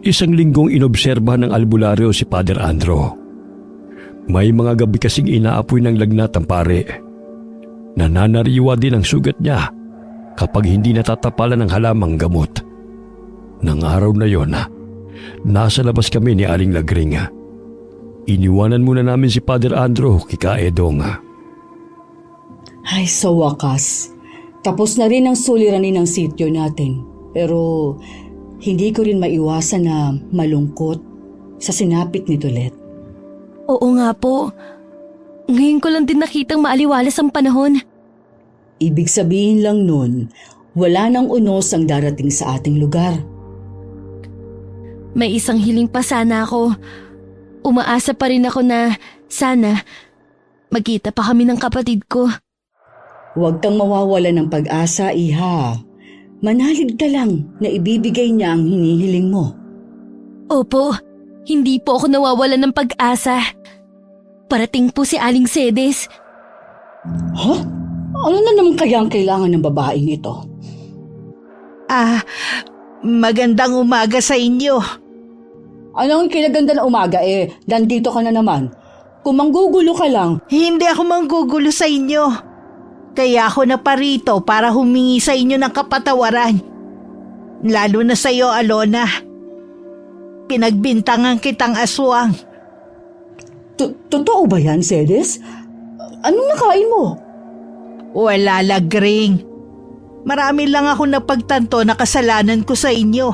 Isang linggong inobserbahan ng albularyo si Father Andrew. May mga gabi kasing inaapoy ng lagnat ang pare. Nananariwa din ang sugat niya kapag hindi natatapalan ng halamang gamot. Nang araw na yon, nasa labas kami ni Aling Lagring. Iniwanan muna namin si Father Andrew kay Kaedong. Ay, sa wakas. Tapos na rin ang suliranin ng sityo natin. Pero hindi ko rin maiwasan na malungkot sa sinapit ni Tolet. Oo nga po. Ngayon ko lang din nakitang maaliwalas ang panahon. Ibig sabihin lang nun, wala nang unos ang darating sa ating lugar. May isang hiling pa sana ako. Umaasa pa rin ako na sana magkita pa kami ng kapatid ko. Huwag kang mawawala ng pag-asa, Iha. Manalig ka lang na ibibigay niya ang hinihiling mo. Opo, hindi po ako nawawala ng pag-asa. Parating po si Aling Cedes. Ha? Ano na naman kaya ang kailangan ng babaeng ito? Magandang umaga sa inyo. Anong kinaganda na umaga nandito ka na naman. Kung manggugulo ka lang, Hindi ako manggugulo sa inyo. Kaya ako naparito para humingi sa inyo ng kapatawaran. Lalo na sa iyo, Alona. Pinagbintangan kitang aswang. totoo ba yan, Cedes? Anong nakain mo? Wala, Lagring. Marami lang ako napagtanto na kasalanan ko sa inyo.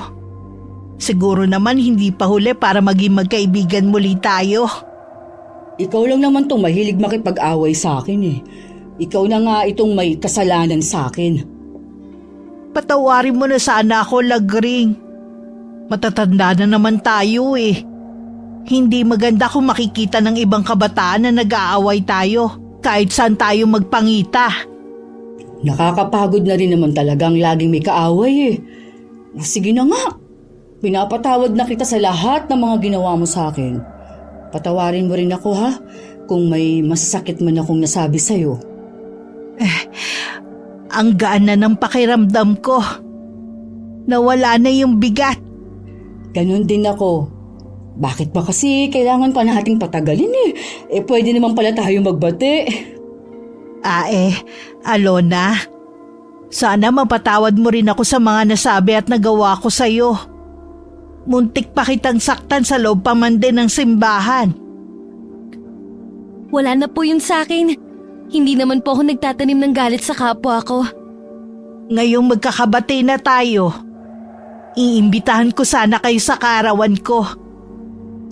Siguro naman hindi pa huli para maging magkaibigan muli tayo. Ikaw lang naman tong mahilig makipag-away sa akin Ikaw na nga itong may kasalanan sa akin. Patawarin mo na sana ako, Lagring. Matatanda na naman tayo Hindi maganda kung makikita ng ibang kabataan na nag-aaway tayo kahit saan tayo magpangita. Nakakapagod na rin naman talagang laging may kaaway Sige na nga. Pinapatawad na kita sa lahat ng mga ginawa mo sa akin. Patawarin mo rin ako ha, kung may masakit man akong nasabi sa'yo. Ang gaan na ng pakiramdam ko. Nawala na yung bigat. Ganon din ako. Bakit ba kasi kailangan pa nating patagalin pwede naman pala tayo magbati. Alona. Sana mapatawad mo rin ako sa mga nasabi at nagawa ko sa'yo. Muntik pa kitang saktan sa loob pa man din ng simbahan. Wala na po yun sa akin. Hindi naman po ako nagtatanim ng galit sa kapwa ko. Ngayong magkakabati na tayo, iimbitahan ko sana kayo sa kaarawan ko.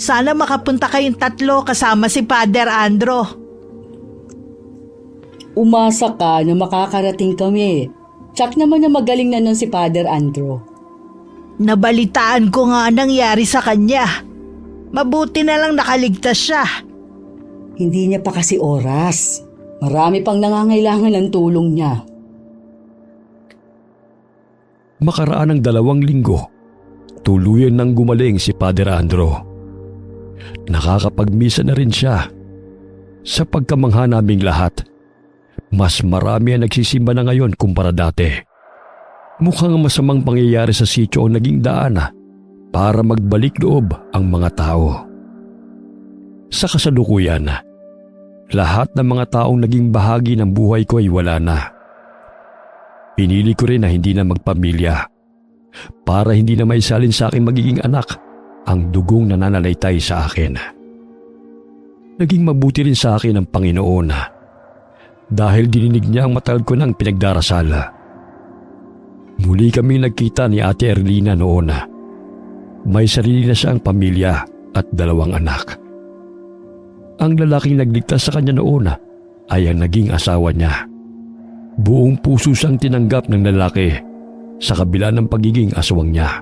Sana makapunta kayong 3 kasama si Father Andro. Umasa ka na makakarating kami. Tsak naman na magaling na nun si Father Andro. Nabalitaan ko nga nangyari sa kanya. Mabuti na lang nakaligtas siya. Hindi niya pa kasi oras. Marami pang nangangailangan ng tulong niya. Makaraan ng 2 linggo, tuluyan nang gumaling si Father Andro. Nakakapagmisa na rin siya. Sa pagkamangha naming lahat, mas marami ang nagsisimba na ngayon kumpara dati. Mukhang masamang pangyayari sa sityo ang naging daan para magbalik loob ang mga tao. Sa kasalukuyan, lahat ng mga taong naging bahagi ng buhay ko ay wala na. Pinili ko rin na hindi na magpamilya para hindi na maisalin sa aking magiging anak ang dugong nananalaytay sa akin. Naging mabuti rin sa akin ang Panginoon dahil dininig niya ang matagal ko ng pinagdarasal. Muli kaming nagkita ni Ate Erlina noon. May sarili na siyang pamilya at 2 anak. Ang lalaking nagligtas sa kanya noon ay ang naging asawa niya. Buong puso siyang tinanggap ng lalaki sa kabila ng pagiging aswang niya.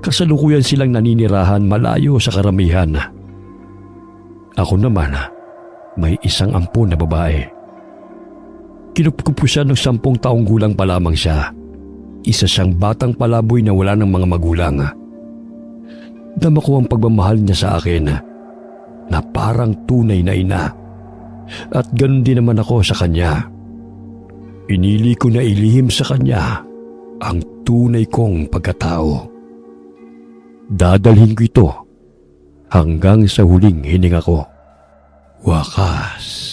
Kasalukuyan silang naninirahan malayo sa karamihan. Ako naman, may isang ampon na babae. Kinupkup ko siya ng 10 taong gulang pa lamang siya. Isa siyang batang palaboy na wala ng mga magulang. Dama ko ang pagmamahal niya sa akin na parang tunay na ina. At ganun din naman ako sa kanya. Pinili ko na ilihim sa kanya ang tunay kong pagkatao. Dadalhin ko ito hanggang sa huling hininga ko. Wakas.